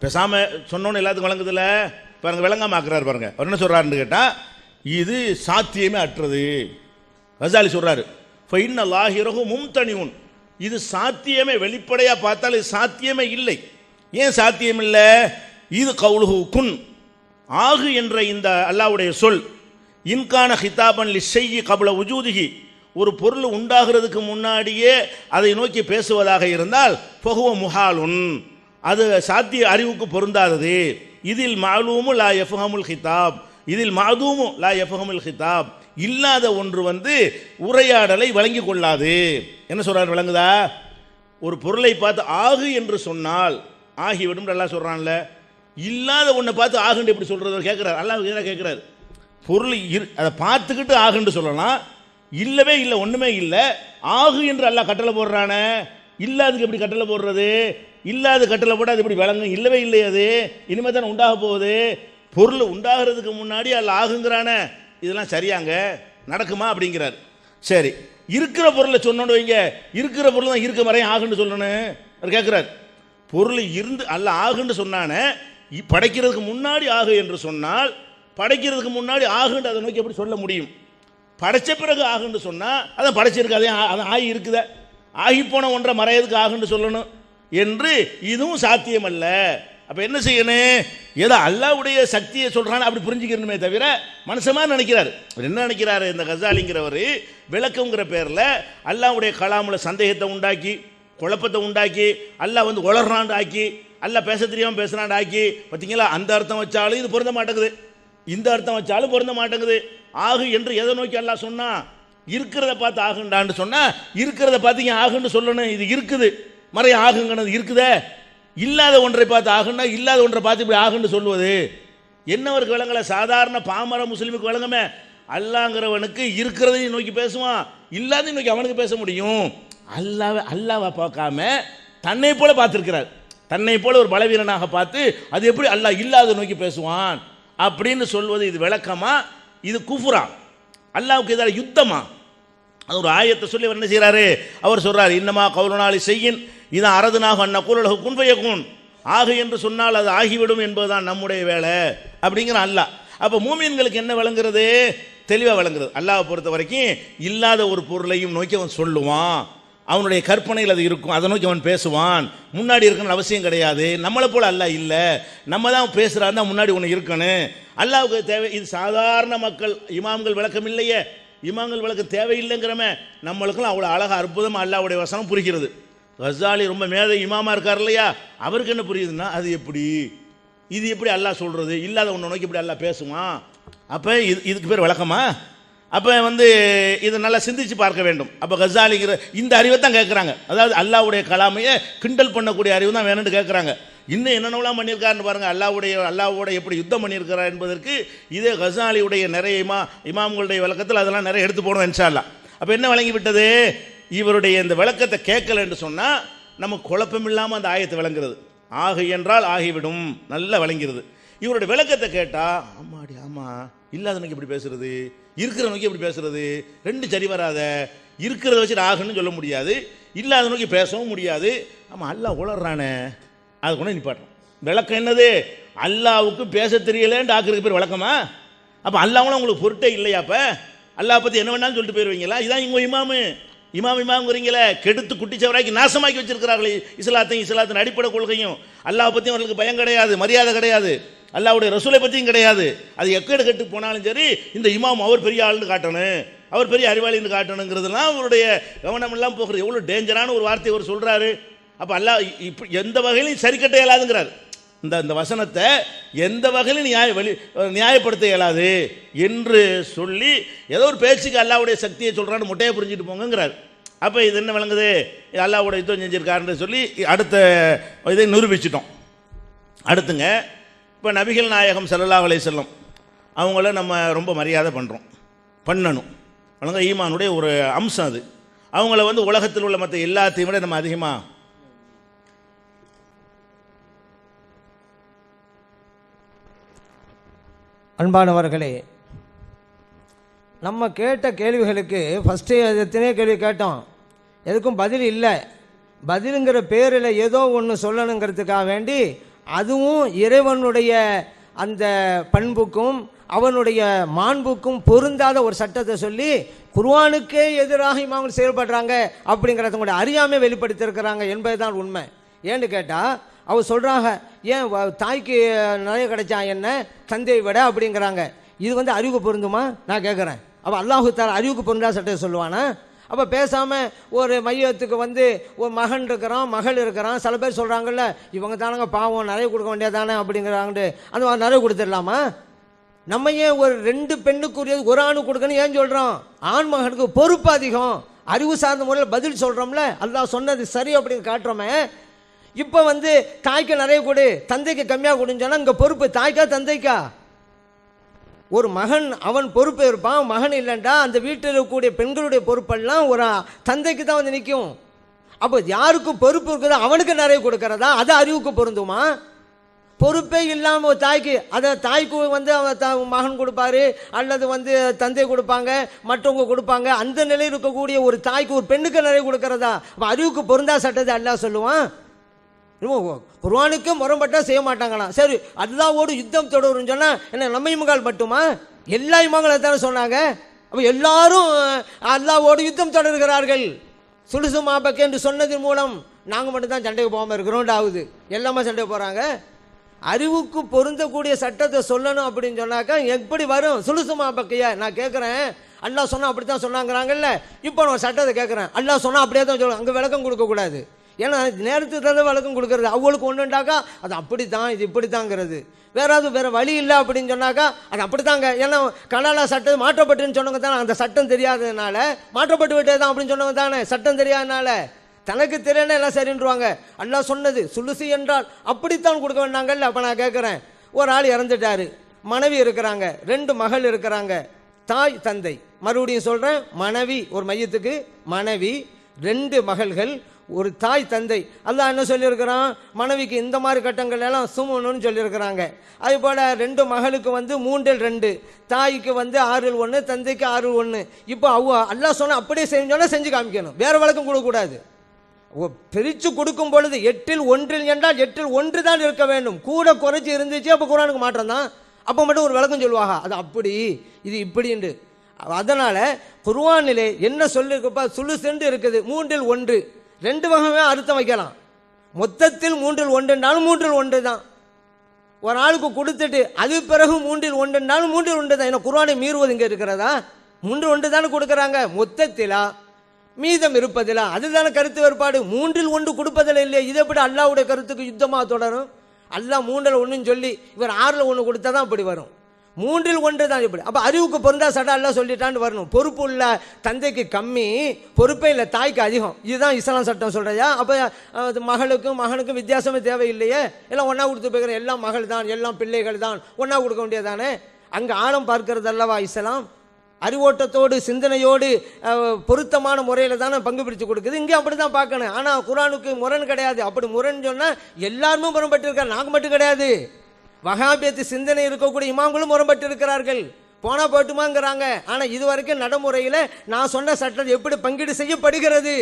B: பேசாமல் சொன்னோன்னு எல்லாத்துக்கும் வழங்குதில்ல, பாருங்க விளங்காம ஆக்குறாரு பாருங்க. அவர் என்ன சொல்கிறாருன்னு கேட்டால், இது சாத்தியமே அற்றது. கசாலி சொல்கிறாரு, ஃபைன்ன லாஹிரஹு மும்தனியுன், இது சாத்தியமே, வெளிப்படையாக பார்த்தால் இது சாத்தியமே இல்லை. ஏன் சாத்தியம் இல்லை? இது கவுலுஹு குன், ஆகு என்ற இந்த அல்லாஹ்வுடைய சொல், இன்கான ஹிதாபன் லிஷையி கபல உஜூதிஹி, ஒரு பொருள் உண்டாகிறதுக்கு முன்னாடியே அதை நோக்கி பேசுவதாக இருந்தால் ஃபஹுவ முஹாலுன், அது சாத்திய அறிவுக்கு பொருந்தாதது. இதில் மாலூமு லா யஃபஹமுல் ஹிதாப், இதில் மாதூமு லா யஃபஹமுல் ஹிதாப், இல்லாத ஒன்று உரையாடலை வழங்கி கொள்ளாது. என்ன சொல்றாரு விளங்குதா? ஒரு பொருளை பார்த்து ஆகு என்று சொன்னால் ஆகிவிடும் அல்லாஹ் சொல்றான்ல, இல்லாத ஒன்றை பார்த்து ஆகுன்னு எப்படி சொல்றது கேட்கிறார். அல்லாஹ் கேட்கிறார், பொருள் அதை பார்த்துக்கிட்டு ஆகுன்னு சொல்லலாம், இல்லவே இல்லை ஒன்றுமே இல்லை ஆகு என்று அல்லாஹ் கட்டளை போடுறானே, இல்லாதுக்கு எப்படி கட்டளை போடுறது? இல்லாத கட்டளை போட்டால் அது எப்படி விளங்கும்? இல்லவே இல்லை, அது இனிமேல் தானே உண்டாக போகுது. பொருள் உண்டாகிறதுக்கு முன்னாடி அல்லாஹ் ஆகுங்கிறானே, இதெல்லாம் சரியாங்க நடக்குமா அப்படிங்கிறார். சரி, இருக்கிற பொருளை சொன்னோன்னு வைங்க, இருக்கிற பொருள் தான் இருக்க வரையும் ஆகுன்னு சொல்லணும். அவர் கேட்குறார், பொருள் இருந்து அல்லாஹ் ஆகுன்னு சொன்னானே, படைக்கிறதுக்கு முன்னாடி ஆகு என்று சொன்னால் படைக்கிறதுக்கு முன்னாடி ஆகுன்னு அதை நோக்கி எப்படி சொல்ல முடியும்? படைச்ச பிறகு ஆகுன்னு சொன்னால் அதான் படைச்சிருக்கு, அதான் ஆகி இருக்குத, ஆகி போன ஒன்றை மறையதுக்கு ஆகுன்னு சொல்லணும் என்று இதுவும் சாத்தியம் அல்ல. அப்போ என்ன செய்யணும்? ஏதோ அல்லாஹ்வுடைய சக்தியை சொல்கிறான்னு அப்படி புரிஞ்சுக்கணுமே தவிர மனுஷமாக நினைக்கிறார். என்ன நினைக்கிறாரு இந்த கசாலிங்கிறவர்? விளக்கங்கிற பேரில் அல்லாஹ்வுடைய கலாமில் சந்தேகத்தை உண்டாக்கி, குழப்பத்தை உண்டாக்கி, அல்லாஹ் உளர்றாண்டு ஆக்கி, அல்லாஹ் பேச தெரியாமல் பேசுகிறாண்டு ஆக்கி, பார்த்தீங்களா? அந்த அர்த்தம் வச்சாலும் இது பொருந்த மாட்டேங்குது, இந்த அர்த்தம் வச்சாலும் பொருந்த மாட்டேங்குது. ஆகு என்று எதை நோக்கி அல்லாஹ் சொன்னா? இருக்கிறத பார்த்து ஆகுண்டான்னு சொன்னா, இருக்கிறத பார்த்தீங்க ஆகுன்னு சொல்லணும். இது இருக்குது, மறைய ஆகுங்கிறது இருக்குதே. இல்லாத ஒன்றை பார்த்து ஆகுன்னா, இல்லாத ஒன்றை பார்த்து இப்படி ஆகுன்னு சொல்லுவது என்னவருக்கு விளங்கல? சாதாரண பாமர முஸ்லிமுக்கு விளங்குமே. அல்லாங்கிறவனுக்கு இருக்கிறதையும் நோக்கி பேசுவான், இல்லாதையும் நோக்கி அவனுக்கு பேச முடியும். அல்லாவை பார்க்காம தன்னை போல பார்த்துருக்கிறார். தன்னை போல ஒரு பலவீனனாக பார்த்து அது எப்படி அல்லாஹ் இல்லாத நோக்கி பேசுவான் அப்படின்னு சொல்வது இது விளக்கமா? இது குஃபுரா? அல்லாஹ்வுக்கு எதிராக யுத்தமா? அது ஒரு ஆயத்தை சொல்லி அவர் என்ன செய்கிறாரு? அவர் சொல்றார், இன்னமா கவுலுனாலி செய்யின் இதான் அரதுனாக அண்ணா கூறலகு குன்பையக்கூன், ஆகு என்று சொன்னால் அது ஆகிவிடும் என்பதுதான் நம்முடைய வேலை அப்படிங்கிற அல்லாஹ். அப்போ மூமின்களுக்கு என்ன விளங்குறது? தெளிவாக விளங்குறது. அல்லாஹ்வை பொறுத்த வரைக்கும் இல்லாத ஒரு பொருளையும் நோக்கி அவன் சொல்லுவான், அவனுடைய கற்பனையில் அது இருக்கும், அதை நோக்கி அவன் பேசுவான். முன்னாடி இருக்கணும்னு அவசியம் கிடையாது. நம்மளை போல அல்லாஹ் இல்லை, நம்ம தான் பேசுகிறாருந்தா முன்னாடி ஒன்று இருக்கணும். அல்லாஹ்வுக்கு தேவை. இது சாதாரண மக்கள் இமாம்கள் விளக்கம் இல்லையே, இமாம்கள் விளக்கம் தேவையில்லைங்கிறமே. நம்மளுக்கெல்லாம் அவ்வளோ அழகாக அற்புதமாக அல்லாஹ்வுடைய வசனம் புரிகிறது. கசாலி ரொம்ப மேதை இமாமா இருக்கார் இல்லையா, அவருக்கு என்ன புரியுதுன்னா, அது எப்படி, இது எப்படி அல்லாஹ் சொல்கிறது? இல்லாத ஒன்று நோக்கி இப்படி அல்லாஹ் பேசுவான். அப்போ இதுக்கு பேர் விளக்கமா? அப்போ இதை நல்லா சிந்திச்சு பார்க்க வேண்டும். அப்போ கசாலிங்கிற இந்த அறிவை தான் கேட்குறாங்க. அதாவது அல்லாஹ்வுடைய கலாமையை கிண்டல் பண்ணக்கூடிய அறிவு தான் வேணும்னு கேட்குறாங்க. இன்னும் என்னென்னலாம் பண்ணியிருக்காருன்னு பாருங்கள். அல்லாஹ்வோட எப்படி யுத்தம் பண்ணியிருக்கிறார் என்பதற்கு இதே கசாலியுடைய நிறைய இமாம்களுடைய விளக்கத்தில் அதெல்லாம் நிறைய எடுத்து போடணும் இன்ஷா அல்லாஹ். அப்போ என்ன வழங்கி விட்டது? இவருடைய இந்த விளக்கத்தை கேட்கல என்று சொன்னால் நமக்கு குழப்பம் இல்லாமல் அந்த ஆயத்தை விளங்குறது. ஆகு என்றால் ஆகிவிடும், நல்லா விளங்கிறது. இவருடைய விளக்கத்தை கேட்டால் ஆமாடி ஆமாம், இல்லாத நோக்கி எப்படி பேசுறது, இருக்கிற நோக்கி எப்படி பேசுறது, ரெண்டு சரி வராத. இருக்கிறத வச்சு ஆகுன்னு சொல்ல முடியாது, இல்லாத நோக்கி பேசவும் முடியாது. ஆமாம் அல்லாஹ் உளர்றானே, அது கூட நிப்பாட்டும். விளக்கம் என்னது? அல்லாவுக்கு பேச தெரியலேன்னு ஆக்குறதுக்கு பேர் விளக்கமா? அப்போ அல்லாஹ்வும் உங்களுக்கு பொருட்டே இல்லையா? அப்போ அல்லாஹ் பற்றி என்ன வேணாலும் சொல்லிட்டு போயிடுவீங்களா? இதான் இவங்க இமாமுங்கிறீங்களே, கெடுத்து குட்டிச்சவராக்கி நாசமாக்கி வச்சிருக்கிறார்களே இஸ்லாத்தின் அடிப்படை கொள்கையும். அல்லாஹ் பற்றி அவர்களுக்கு பயம் கிடையாது, மரியாதை கிடையாது, அல்லாஹ்வுடைய ரசூலை பற்றியும் கிடையாது. அது எக்கேடு கெட்டு போனாலும் சரி இந்த இமாம் அவர் பெரிய ஆளுன்னு காட்டணும், அவர் பெரிய அறிவாளின்னு காட்டணுங்கிறதுலாம் அவருடைய கவனம் எல்லாம் போகிறது. எவ்வளோ டேஞ்சரான ஒரு வார்த்தை அவர் சொல்கிறாரு. அப்போ அல்லாஹ் இப்போ எந்த வகையிலையும் சரி கட்ட இயலாதுங்கிறார். இந்த வசனத்தை எந்த வகையிலும் நியாயப்படுத்த இயலாது என்று சொல்லி ஏதோ ஒரு பேச்சுக்கு அல்லாஹ்வுடைய சக்தியை சொல்கிறான்னு முட்டையை புரிஞ்சுட்டு போங்கிறார். அப்போ இது என்ன விளங்குது, அல்லாஹ்வுடைய யுத்தம் செஞ்சிருக்காருன்னு சொல்லி அடுத்த இதை நிரூபிச்சிட்டோம். அடுத்துங்க, இப்போ நபிகள் நாயகம் ஸல்லல்லாஹு அலைஹி வஸல்லம் அவங்கள நம்ம ரொம்ப மரியாதை பண்ணணும். வழங்க ஈமானுடைய ஒரு அம்சம் அது. அவங்கள உலகத்தில் உள்ள மற்ற எல்லாத்தையும் விட நம்ம அதிகமாக
A: அன்பானவர்களே, நம்ம கேட்ட கேள்விகளுக்கு ஃபஸ்ட்டு எத்தனையோ கேள்வி கேட்டோம், எதுக்கும் பதில் இல்லை. பதிலுங்கிற பேரில் ஏதோ ஒன்று சொல்லணுங்கிறதுக்காக வேண்டி அதுவும் இறைவனுடைய அந்த பண்புக்கும் அவனுடைய மாண்புக்கும் பொருந்தாத ஒரு சட்டத்தை சொல்லி குர்ஆனுக்கே எதிராக இமாம்கள் செயல்படுறாங்க அப்படிங்கிறத கூட அறியாமல் வெளிப்படுத்தியிருக்கிறாங்க என்பது தான் உண்மை. ஏன்னு கேட்டால் அவர் சொல்கிறாங்க, ஏன் தாய்க்கு நிறைய கிடைச்சா என்ன தந்தையை விட அப்படிங்கிறாங்க. இது அறிவுக்கு பொருந்துமா நான் கேட்குறேன். அப்போ அல்லாஹு தஆலா அறிவுக்கு பொருந்தா சட்டத்தை சொல்லுவானா? அப்போ பேசாமல் ஒரு மையத்துக்கு ஒரு மகன் இருக்கிறான், மகள் இருக்கிறான். சில பேர் சொல்கிறாங்கல்ல, இவங்க தானங்க பாவம், நிறைய கொடுக்க வேண்டியதானே அப்படிங்கிறாங்கட்டு அந்த நிறைய கொடுத்துடலாமா? நம்ம ஏன் ஒரு 2 பெண்ணுக்குரியது ஒரு ஆணுக்கு கொடுக்கணும் ஏன் சொல்கிறோம்? ஆண் மகனுக்கு பொறுப்பு அதிகம், அறிவு சார்ந்த முறையில் பதில் சொல்கிறோம்ல, அல்லாஹ் சொன்னது சரி அப்படின்னு காட்டுறோமே. இப்போ தாய்க்கு நிறைய கொடு, தந்தைக்கு கம்மியாக கொடுன்னு சொன்னால் இங்கே பொறுப்பு தாய்க்கா தந்தைக்கா? ஒரு மகன் அவன் பொறுப்பு இருப்பான், மகன் இல்லைண்டா அந்த வீட்டில் இருக்கக்கூடிய பெண்களுடைய பொறுப்பெல்லாம் ஒரு தந்தைக்கு தான் நிற்கும். அப்போ யாருக்கு பொறுப்பு இருக்குதோ அவனுக்கு நிறைய கொடுக்கறதா? அது அறிவுக்கு பொருந்துமா? பொறுப்பே இல்லாமல் ஒரு தாய்க்கு, அதை தாய்க்கு அவன் மகன் கொடுப்பாரு அல்லது தந்தை கொடுப்பாங்க, மற்றவங்க கொடுப்பாங்க. அந்த நிலையில் இருக்கக்கூடிய ஒரு தாய்க்கு ஒரு பெண்ணுக்கு நிறைய கொடுக்கறதா? அப்போ அறிவுக்கு பொருந்தா சட்டத்தை அல்லாஹ் சொல்லுவான். குர்ஆனுக்கு முரண்பட்டா செய்ய மாட்டாங்களாம். சரி, அல்லாஹ்வோடு யுத்தம் தொடரும்னு சொன்னால் என்ன நம்ம இமாம்கள் மட்டுமா? எல்லா இமாம்களும் தானே சொன்னாங்க. அப்போ எல்லாரும் அல்லாஹ்வோடு யுத்தம் தொடர்கிறார்கள். சுலுசு மாபக்கு என்று சொன்னதன் மூலம் நாங்கள் மட்டும்தான் சண்டைக்கு போகாமல் இருக்கிறோம் ஆகுது. எல்லாமே சண்டை போகிறாங்க. அறிவுக்கு பொருந்தக்கூடிய சட்டத்தை சொல்லணும் அப்படின்னு சொன்னாக்கா எப்படி வரும்? சுலுசு மாபக்கையா நான் கேட்குறேன், அல்லாஹ் சொன்னால் அப்படி தான் சொன்னாங்கிறாங்கல்ல. இப்போ நான் சட்டத்தை கேட்குறேன், அல்லாஹ் சொன்னால் அப்படியே தான் சொல்லணும், அங்கே விளக்கம் கொடுக்கக்கூடாது. ஏன்னா நேரத்துக்கு தான் விளக்கம் கொடுக்கறது. அவங்களுக்கு ஒன்றுண்டாக்கா அது அப்படி தான், இது இப்படி தாங்கிறது. வேறு வழி இல்லை அப்படின்னு சொன்னாக்கா அது அப்படி தாங்க. ஏன்னா கலாலா சட்டம் மாற்றப்பட்டுன்னு சொன்னவங்க தானே, அந்த சட்டம் தெரியாததுனால மாற்றப்பட்டு விட்டே தான் அப்படின்னு சொன்னவங்க தானே, சட்டம் தெரியாதனால தனக்கு தெரியல எல்லாம் சரின்றுவாங்க. அல்லாஹ் சொன்னது சுலுசி என்றால் அப்படித்தான் கொடுக்க வேண்டாங்கல்ல. அப்போ நான் கேட்குறேன், ஒரு ஆள் இறந்துட்டாரு, மனைவி இருக்கிறாங்க, 2 மகள் இருக்கிறாங்க, தாய் தந்தை. மறுபடியும் சொல்கிறேன், மனைவி, ஒரு மையத்துக்கு மனைவி, 2 மகள்கள், ஒரு தாய் தந்தை. அல்லாஹ் என்ன சொல்லியிருக்கிறான்? மனைவிக்கு இந்த மாதிரி கட்டங்கள் எல்லாம் சுமணும்னு சொல்லியிருக்கிறாங்க. அதே போல் 2 மகளுக்கு 3/2, தாய்க்கு 6/1, தந்தைக்கு 6/1. இப்போ அல்லாஹ் சொன்னால் அப்படியே செஞ்சோன்னா செஞ்சு காமிக்கணும், வேறு வழக்கம் கொடுக்கக்கூடாது. பிரித்து கொடுக்கும் பொழுது 8/1 என்றால் 8/1 தான் இருக்க வேண்டும். கூட குறைச்சி இருந்துச்சு அப்போ குர்ஆனுக்கு மாற்றம் தான். அப்போ மட்டும் ஒரு விளக்கம் சொல்லுவாங்க, அது அப்படி இது இப்படின்னு. அதனால் குர்ஆனிலே என்ன சொல்லியிருக்கப்பா, சுலுசுண்டு இருக்குது, 3/1, 2 வகையுமே அர்த்தம் வைக்கலாம். மொத்தத்தில் 3/1னாலும் 3/1 தான். ஒரு ஆளுக்கு கொடுத்துட்டு அது பிறகு 3/1னாலும் 3/1 தான். ஏன்னா குர்ஆனை மீறுவது இங்கே இருக்கிறதா? 3/1 தானே கொடுக்குறாங்க. மொத்தத்திலா மீதம் இருப்பதிலா? அதுதானே கருத்து வேறுபாடு. 3/1 கொடுப்பதில் இல்லையே. இதை எப்படி அல்லாஹ்வுடைய கருத்துக்கு யுத்தமாக தொடரும்? அல்லாஹ் 3/1 சொல்லி இவர் 6/1 கொடுத்தா தான் இப்படி வரும். 3/1 தான் இப்படி. அப்போ அறிவுக்கு பொருந்தா சட்டம் எல்லாம் சொல்லிட்டான்னு வரணும். பொறுப்பு உள்ள தந்தைக்கு கம்மி, பொறுப்பே இல்லை தாய்க்கு அதிகம். இதுதான் இஸ்லாம் சட்டம் சொல்கிறையா? அப்போ மகளுக்கும் மகனுக்கும் வித்தியாசமே தேவையில்லையே. எல்லாம் ஒன்றா கொடுத்து போய்க்கிறேன், எல்லாம் மகள் தான், எல்லாம் பிள்ளைகள் தான், ஒன்றா கொடுக்க வேண்டியதானே. அங்கே ஆழம் பார்க்கறது அல்லவா இஸ்லாம்? அறிவோட்டத்தோடு சிந்தனையோடு பொருத்தமான முறையில் தானே பங்கு பிரித்து கொடுக்குது. இங்கே அப்படி தான் பார்க்கணும். ஆனால் குர்ஆனுக்கு முரண் கிடையாது. அப்படி முரண் சொன்னால் எல்லாருமே முரண்பட்டு இருக்காங்க, நாங்கள் மட்டும் கிடையாது. வஹாபியத்து சிந்தனை இருக்கக்கூடிய இமாம்களும் முரண்பட்டு இருக்கிறார்கள். போனால் போட்டுமாங்கிறாங்க. ஆனால் இதுவரைக்கும் நடைமுறையில் நான் சொன்ன சட்டம் எப்படி பங்கீடு செய்யப்படுகிறது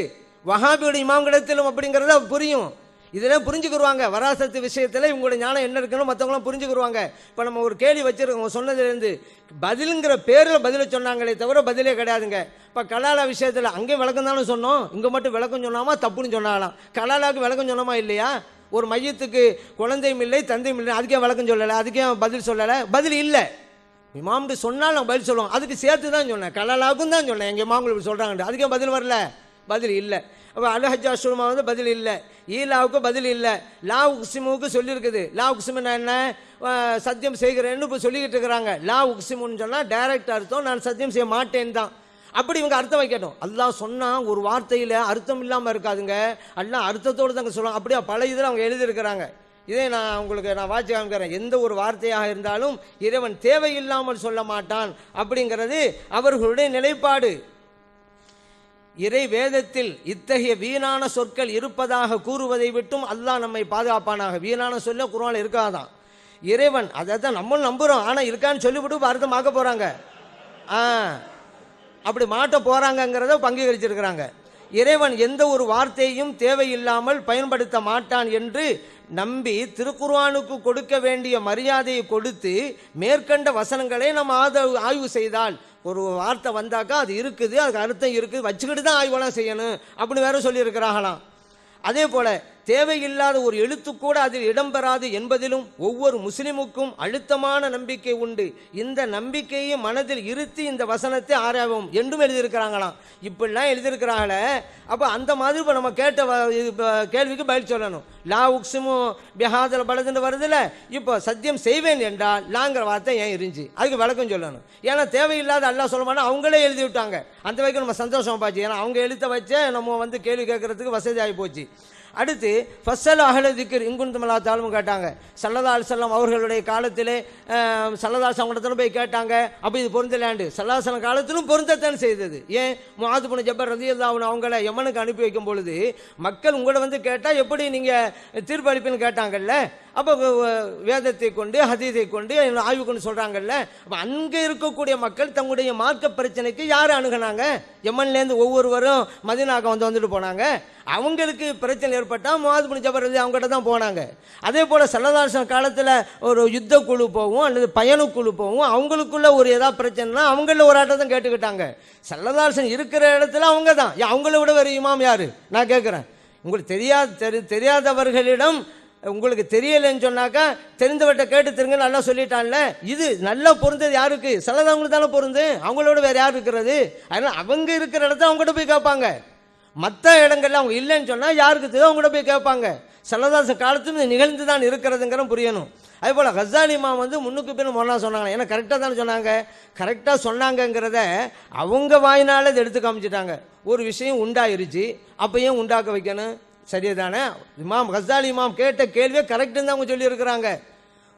A: வஹாபியோட இமாம்களிடத்திலும் அப்படிங்கிறத புரியும். இதெல்லாம் புரிஞ்சுக்கிடுவாங்க. வராசத்து விஷயத்தில் இவங்களோட ஞானம் என்ன இருக்குன்னு மற்றவங்களாம் புரிஞ்சுக்கிடுவாங்க. இப்போ நம்ம ஒரு கேள்வி வச்சுருக்கோம், சொன்னதுலேருந்து பதிலுங்கிற பேரில் பதிலை சொன்னாங்களே தவிர பதிலே கிடையாதுங்க. இப்போ கலாலா விஷயத்தில் அங்கேயும் விளக்கம் தானே சொன்னோம், இங்கே மட்டும் விளக்கம் சொன்னாமா தப்புன்னு சொன்னாலாம். கலாலாவுக்கு விளக்கம் சொன்னோமா இல்லையா? ஒரு மையத்துக்கு குழந்தையும் இல்லை தந்தையும் இல்லை, அதுக்கே விளக்கம் சொல்லலை, அதுக்கே பதில் சொல்லலை. பதில் இல்லை. இமாம்கிட்ட சொன்னால் நான் பதில் சொல்லுவோம், அதுக்கு சேர்த்து தான் சொன்னேன், கலாலாவுக்கும் தான் சொன்னேன். எங்கள் இமாம்கள் இப்படி சொல்கிறாங்க, அதுக்கே பதில் வரல, பதில் இல்லை. அப்போ அல்ஹஜ் அஷ்ஹுருமா வந்து பதில் இல்லை, ஈலாவுக்கு பதில் இல்லை, லா உக்ஸிமுக்கு சொல்லியிருக்குது. லா உக்ஸிமுன்னா என்ன? சத்தியம் செய்கிறேன்னு இப்போ சொல்லிக்கிட்டு இருக்கிறாங்க. லா உக்ஸிமுன்னு சொன்னால் டைரக்ட் அர்த்தம் நான் சத்தியம் செய்ய மாட்டேன் தான். அப்படி இவங்க அர்த்தம் வைக்கட்டும். அல்லாஹ் சொன்னால் ஒரு வார்த்தையில் அர்த்தம் இல்லாமல் இருக்காதுங்க, அல்லாஹ் அர்த்தத்தோடு தாங்க சொல்லுவாங்க. அப்படியே பல இதில் அவங்க எழுதியிருக்கிறாங்க. இதே நான் உங்களுக்கு வாட்சி காமிக்கிறேன். எந்த ஒரு வார்த்தையாக இருந்தாலும் இறைவன் தேவையில்லாமல் சொல்ல மாட்டான் அப்படிங்கிறது அவர்களுடைய நிலைப்பாடு. இறை வேதத்தில் இத்தகைய வீணான சொற்கள் இருப்பதாக கூறுவதை விட்டும் அல்லாஹ் நம்மை பாதுகாப்பானாக. வீணான சொல்ல குர்ஆன்ல இருக்காதான். இறைவன் அதை தான் நம்மளும் நம்புகிறோம், ஆனால் இருக்கான்னு சொல்லிவிட்டு அர்த்தமாக்க போகிறாங்க. அப்படி மாட்ட போகிறாங்கங்கிறத பங்கீகரிச்சிருக்கிறாங்க. இறைவன் எந்த ஒரு வார்த்தையும் தேவையில்லாமல் பயன்படுத்த மாட்டான் என்று நம்பி திருக்குர்ஆனுக்கு கொடுக்க வேண்டிய மரியாதையை கொடுத்து மேற்கண்ட வசனங்களை நம்ம ஆய்வு செய்தால் ஒரு வார்த்தை வந்தாக்கா அது இருக்குது, அதுக்கு அர்த்தம் இருக்குது, வச்சுக்கிட்டு தான் ஆய்வெல்லாம் செய்யணும் அப்படின்னு வேற சொல்லியிருக்கிறாங்களாம். அதே போல தேவையில்லாத ஒரு எழுத்து கூட அதில் இடம்பெறாது என்பதிலும் ஒவ்வொரு முஸ்லிமுக்கும் அழுத்தமான நம்பிக்கை உண்டு. இந்த நம்பிக்கையை மனதில் இருத்தி இந்த வசனத்தை ஆராய்வோம் என்றும் எழுதியிருக்கிறாங்களாம். இப்படிலாம் எழுதியிருக்கிறாங்களே, அப்போ அந்த மாதிரி இப்போ நம்ம கேட்ட கேள்விக்கு பதில் சொல்லணும். லா உக்ஸிமு பிஹாதல் பலதுன்னு வருதுல, இப்போ சத்தியம் செய்வேன் என்றால் லாங்கிற வார்த்தை ஏன் இருந்துச்சு, அதுக்கு விளக்கம் சொல்லணும். ஏன்னா தேவையில்லாத அல்லாஹ் சொல்ல மாட்டோம், அவங்களே எழுதி விட்டாங்க. அந்த வரைக்கும் நம்ம சந்தோஷமா பாச்சு, ஏன்னா அவங்க எழுத்த வச்சே நம்ம வந்து கேள்வி கேட்கறதுக்கு வசதி ஆகி போச்சு. அடுத்து ஃபஸ்ஸல் அஹ்ல திக்ர் இன்குன்தும் தாலும் கேட்டாங்க. ஸல்லல்லாஹு அலைஹி வஸல்லம் அவர்களுடைய காலத்திலே ஸல்லல்லாஹு அலைஹி வஸல்லம் போய் கேட்டாங்க, அப்போ இது பொருந்தலாண்டு. ஸல்லல்லாஹு அலைஹி வஸல்லம் காலத்திலும் பொருந்தத்தான் செய்தது. ஏன்? முஆத் இப்னு ஜபல் ரலியல்லாஹு அன்ஹு அவங்கள யமனுக்கு அனுப்பி வைக்கும் பொழுது மக்கள் உங்களை வந்து கேட்டால் எப்படி நீங்கள் தீர்ப்பு அளிப்புன்னு கேட்டாங்கல்ல. அப்போ வேதத்தை கொண்டு ஹதீஸை கொண்டு ஆய்வு கொண்டு சொல்கிறாங்கல்ல. அப்போ அங்கே இருக்கக்கூடிய மக்கள் தங்களுடைய மார்க்க பிரச்சனைக்கு யார் அணுகுனாங்க? யமன்லேருந்து ஒவ்வொருவரும் மதீனாவுக்கு வந்துட்டு போனாங்க. அவங்களுக்கு பிரச்சனை ஏற்பட்டால் முஆத் இப்னு ஜபல் ரலியல்லாஹு அவங்ககிட்ட தான் போனாங்க. அதே போல் ஸல்லல்லாஹு அலைஹி வஸல்லம் காலத்தில் ஒரு யுத்த குழு போகும் அல்லது பயணக்குழு போகும், அவங்களுக்குள்ள ஒரு ஏதாவது பிரச்சனைனா அவங்கள ஒரு ஆட்டை தான் கேட்டுக்கிட்டாங்க. ஸல்லல்லாஹு அலைஹி வஸல்லம் இருக்கிற இடத்துல அவங்க தான். அவங்கள விட வேறு இமாம் யார்? நான் கேட்குறேன். உங்களுக்கு தெரியாதவர்களிடம் உங்களுக்கு தெரியலைன்னு சொன்னாக்கா தெரிந்தவர்கிட்ட கேட்டு தெரியுங்கன்னு நல்லா சொல்லிட்டான்ல. இது நல்லா பொருந்தது யாருக்கு? ஸல்லல்லாஹு தானே பொருந்து, அவங்களோட வேறு யார் இருக்கிறது? அதனால் அவங்க இருக்கிற இடத்த அவங்ககிட்ட போய் கேட்பாங்க. மற்ற இடங்கள்ல அவங்க இல்லைன்னு சொன்னால் யாருக்கு தெரியும் அவங்ககிட்ட போய் கேட்பாங்க. ஸல்லல்லாஹு அலைஹி காலத்தும் நிகழ்ந்து தான் இருக்கிறதுங்கிற புரியணும். அதே போல் கஸாலி இமாம் வந்து முன்னுக்கு பின் மொன்னா சொன்னாங்க. ஏன்னா கரெக்டாக தானே சொன்னாங்க. கரெக்டாக சொன்னாங்கங்கிறத அவங்க வாயினால் இதை எடுத்து காமிச்சிட்டாங்க. ஒரு விஷயம் உண்டாயிருச்சு, அப்பையும் உண்டாக்க வைக்கணும், சரியா தானே? இமாம் கஸாலி இமாம் கேட்ட கேள்வியை கரெக்டுன்னு தான் அவங்க சொல்லியிருக்கிறாங்க.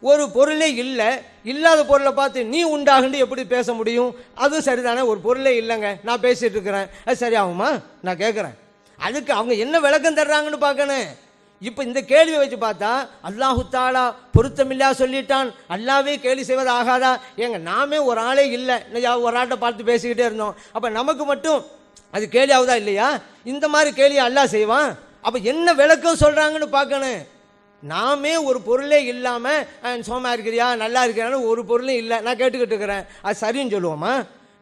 A: ஒரு பொருளே இல்லை, இல்லாத பொருளை பார்த்து நீ உண்டாகுன்னு எப்படி பேச முடியும்? அதுவும் சரிதானே. ஒரு பொருளே இல்லைங்க, நான் பேசிகிட்டு இருக்கிறேன், அது சரியாகுமா? நான் கேட்குறேன். அதுக்கு அவங்க என்ன விளக்கம் தர்றாங்கன்னு பார்க்கணும். இப்போ இந்த கேள்வியை வச்சு பார்த்தா அல்லாஹு தாலா பொருத்தமில்லா சொல்லிட்டான், அல்லாவே கேள்வி செய்வது ஆகாதா? ஏங்க நாமே ஒரு ஆளே இல்லை, ஒரு ஆட்டை பார்த்து பேசிக்கிட்டே இருந்தோம், அப்போ நமக்கு மட்டும் அது கேள்வி ஆகுதா இல்லையா? இந்த மாதிரி கேள்வி அல்லாஹ் செய்வான். அப்போ என்ன விளக்கம் சொல்கிறாங்கன்னு பார்க்கணும். நாமே ஒரு பொருளே இல்லாமல் சோமா இருக்கிறியா நல்லா இருக்கிறான்னு ஒரு பொருளும் இல்லை, நான் கேட்டுக்கிட்டு இருக்கிறேன், அது சரின்னு சொல்லுவோமா?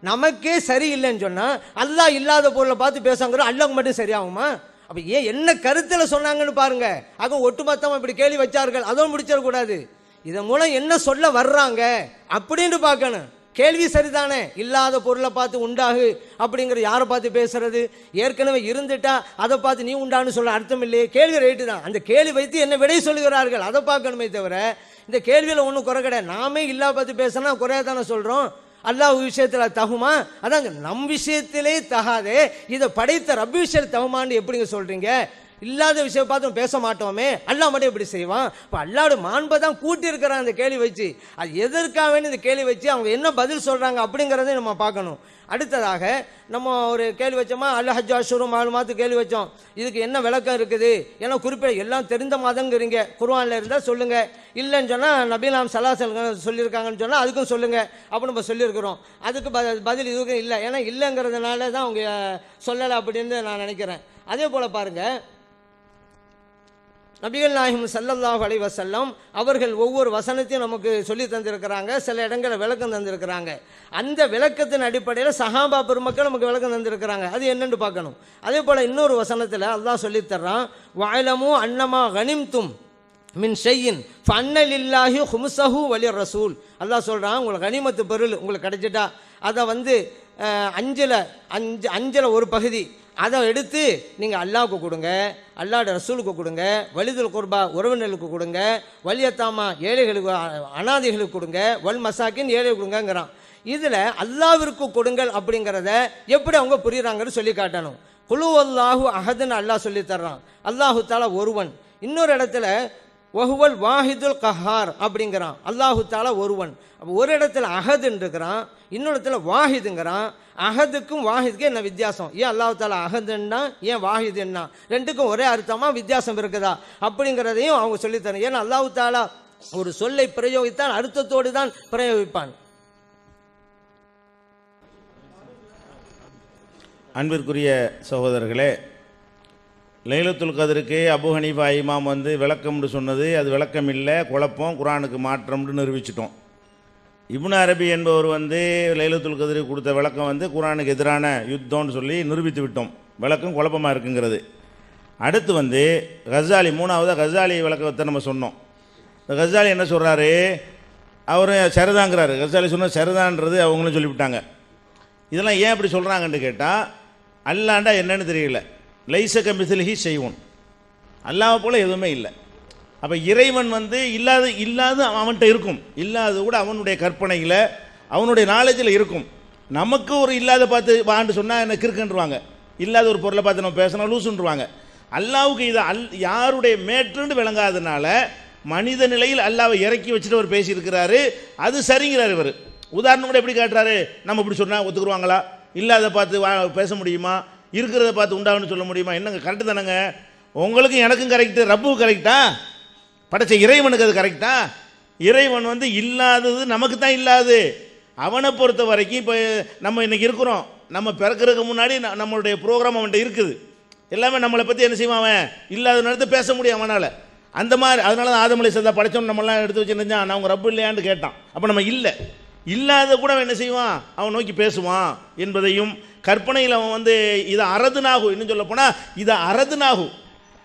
A: நமக்கே சரி இல்லைன்னு சொன்னால் அல்லாஹ் இல்லாத பொருளை பார்த்து பேசாங்கிறோம், அல்லாஹ்க்கு மட்டும் சரியாகுமா? அப்போ ஏன் என்ன கருத்தில் சொன்னாங்கன்னு பாருங்க. ஆக ஒட்டுமொத்தமாக இப்படி கேள்வி வச்சார்கள், அதுவும் முடிச்சிடக்கூடாது. இதன் மூலம் என்ன சொல்ல வர்றாங்க அப்படின்னு பார்க்கணும். கேள்வி சரிதானே, இல்லாத பொருளை பார்த்து உண்டாகு அப்படிங்கிறது யாரை பார்த்து பேசுறது? ஏற்கனவே இருந்துட்டா அதை பார்த்து நீ உண்டான்னு சொல்ல அர்த்தம் இல்லையே. கேள்வி ரைட்டு தான், அந்த கேள்வி வைத்து என்ன விடை சொல்லுகிறார்கள் அதை பார்க்கணுமே தவிர இந்த கேள்வியில் ஒன்றும் குறை கிடையாது. நாமே இல்லா பார்த்து பேசினா குறையா தானே சொல்கிறோம். அல்லாஹ் விஷயத்தில் தகுமா? அதாங்க நம் விஷயத்திலே தகாதே, இதை படைத்த ரப்பி விஷயத்தில் தகுமான்னு எப்படிங்க சொல்கிறீங்க? இல்லாத விஷயம் பார்த்து பேச மாட்டோமே, அல்லாஹ் மட்டும் எப்படி செய்வான்? இப்போ அல்லாஹ்வோட மாண்பை தான் கூட்டி இருக்கிறான் அந்த கேள்வி வச்சு. அது எதற்காக இந்த கேள்வி வச்சு அவங்க என்ன பதில் சொல்கிறாங்க அப்படிங்கிறதையும் நம்ம பார்க்கணும். அடுத்ததாக நம்ம ஒரு கேள்வி வச்சோமா, அல்ஹஜ் அஷ்ஹுரு மாலுமாத்து கேள்வி வச்சோம். இதுக்கு என்ன விளக்கம் இருக்குது? ஏன்னா குறிப்பிட்ட எல்லாம் தெரிந்த மாதங்கிறீங்க, குர்ஆனில் இருந்தால் சொல்லுங்கள், இல்லைன்னு சொன்னால் நபிலாம் ஸல்லல்லாஹு சொல்லியிருக்காங்கன்னு சொன்னால் அதுக்கும் சொல்லுங்கள் அப்படின்னு நம்ம சொல்லியிருக்கிறோம். அதுக்கு பதில் இதுக்கும் இல்லை, ஏன்னா இல்லைங்கிறதுனால தான் அவங்க சொல்லலை அப்படின்னு நான் நினைக்கிறேன். அதே போல் பாருங்கள், நபிகள் நாயகம் ஸல்லல்லாஹு அலைஹி வஸல்லம் அவர்கள் ஒவ்வொரு வசனத்தையும் நமக்கு சொல்லி தந்திருக்கிறாங்க, சில இடங்களில் விளக்கம் தந்திருக்கிறாங்க. அந்த விளக்கத்தின் அடிப்படையில் சஹாபா பெருமக்கள் நமக்கு விளக்கம் தந்திருக்கிறாங்க, அது என்னென்னு பார்க்கணும். அதே போல் இன்னொரு வசனத்தில் அல்லாஹ் சொல்லித்தர்றான், வஅலமு அன்னமா கனிம்தும் மின் ஷையின் ஃபன்னலில்லாஹி ஹும்ஸஹு வலிர் ரசூல். அல்லாஹ் சொல்கிறான், உங்களுக்கு கனிமத்து பொருள் உங்களுக்கு கிடைச்சிட்டா அதை வந்து அஞ்சில் ஒரு பகுதி அதை எடுத்து நீங்கள் அல்லாவுக்கு கொடுங்க, அல்லாஹ்வுடைய ரசூலுக்கு கொடுங்க, வலிதுல் குர்பா உறவினர்களுக்கு கொடுங்க, வலியத்தாமா ஏழைகளுக்கு அனாதைகளுக்கு கொடுங்க, வல் மசாக்கின் ஏழை கொடுங்கங்கிறான். இதில் அல்லாவிற்கு கொடுங்கள் அப்படிங்கிறத எப்படி அவங்க புரியுறாங்கன்னு சொல்லி காட்டணும். குலு அல்லாஹு அஹதுன்னு அல்லாஹ் சொல்லி தர்றான். அல்லாஹு தாலா ஒருவன். இன்னொரு இடத்துல வஹுவல் வாஹிதுல் கஹார் அப்படிங்கிறான். அல்லாஹு தாலா ஒருவன். அப்போ ஒரு இடத்துல அஹதுன்னு இருக்கிறான், இன்னொரு இடத்துல வாஹிதுங்கிறான். அஹதுக்கும் வாஹிதுக்கும் என்ன வித்தியாசம்? ஏன் அல்லாஹு தாலா அஹதுன்னா ஏன் வாஹிதுன்னா ரெண்டுக்கும் ஒரே அர்த்தமா வித்தியாசம் இருக்குதா அப்படிங்கிறதையும் அவங்க சொல்லித்தரணும். ஏன்னா அல்லாஹு தாலா ஒரு சொல்லை பிரயோகித்தான் அர்த்தத்தோடு தான் பிரயோகிப்பான்.
B: அன்பிற்குரிய சகோதரர்களே, லைலத்துல் கதருக்கு அபு ஹனீஃபா இமாம் வந்து விளக்கம்னு சொன்னது அது விளக்கம் இல்லை, குழப்பம், குரானுக்கு மாற்றம்னு நிரூபிச்சிட்டோம். இப்னு அரபி என்பவர் வந்து லைலத்துல் கதருக்கு கொடுத்த விளக்கம் வந்து குரானுக்கு எதிரான யுத்தம்னு சொல்லி நிரூபித்து விட்டோம். விளக்கம் குழப்பமாக இருக்குங்கிறது. அடுத்து வந்து கஸாலி, மூணாவது கஸாலி விளக்கத்தை நம்ம சொன்னோம். இந்த கஸாலி என்ன சொல்கிறாரு? அவர் சரிதாங்கிறாரு. கஸாலி சொன்னால் சரிதான்றது அவங்களும் சொல்லிவிட்டாங்க. இதெல்லாம் ஏன் அப்படி சொல்கிறாங்கன்னு கேட்டால், அல்லாண்டா என்னன்னு தெரியல. லைஸ கமிஸ்லிஹி ஷைஉன், அல்லாஹ் போல எதுவுமே இல்லை. அப்போ இறைவன் வந்து இல்லாத அவன்கிட்ட இருக்கும், இல்லாத கூட அவனுடைய கற்பனையில் அவனுடைய நாலேஜில் இருக்கும். நமக்கு ஒரு இல்லாத பார்த்து வான்னு சொன்னால் என்ன கிறுக்குன்றுவாங்க, இல்லாத ஒரு பொருளை பார்த்து நம்ம பேசினா லூசுன்றுவாங்க. அல்லாவுக்கு இதை யாருடைய மேற்றுன்னு விளங்காதனால மனித நிலையில் அல்லாவை இறக்கி வச்சுட்டு அவர் பேசியிருக்கிறாரு. அது சரிங்கிறார் இவர். உதாரணம் கூட எப்படி காட்டுறாரு? நம்ம இப்படி சொன்னால் ஒத்துக்குருவாங்களா? இல்லாத பார்த்து பேச முடியுமா? இருக்கிறத பார்த்து உண்டாகுன்னு சொல்ல முடியுமா? என்னங்க கரெக்டு தானேங்க? உங்களுக்கும் எனக்கும் கரெக்டு, ரப்புக்கு கரெக்டா? படைச்ச இறைவனுக்கு அது கரெக்டா? இறைவன் வந்து இல்லாதது நமக்கு தான் இல்லாது. அவனை பொறுத்த வரைக்கும் இப்போ நம்ம இன்றைக்கி இருக்கிறோம், நம்ம பிறக்கிறதுக்கு முன்னாடி நம்மளுடைய ப்ரோக்ராம் அவன்கிட்ட இருக்குது. எல்லாமே நம்மளை பற்றி என்ன செய்வான்? அவன் இல்லாத நேரத்தை பேச முடியும் அவனால். அந்த மாதிரி அதனால தான் ஆதம் அலைஹிஸ்ஸலாம் படைச்சோன்னு நம்மளாம் எடுத்து வச்சுருந்தான். நான் அவங்க ரப்பு இல்லையான்னு கேட்டான். அப்போ நம்ம இல்லை, இல்லாத கூட அவன் என்ன செய்வான்? அவன் நோக்கி பேசுவான் என்பதையும் கற்பனையில் அவன் வந்து இதை அறதுனாகும். இன்னும் சொல்ல போனால் இதை அறதுனாகும்.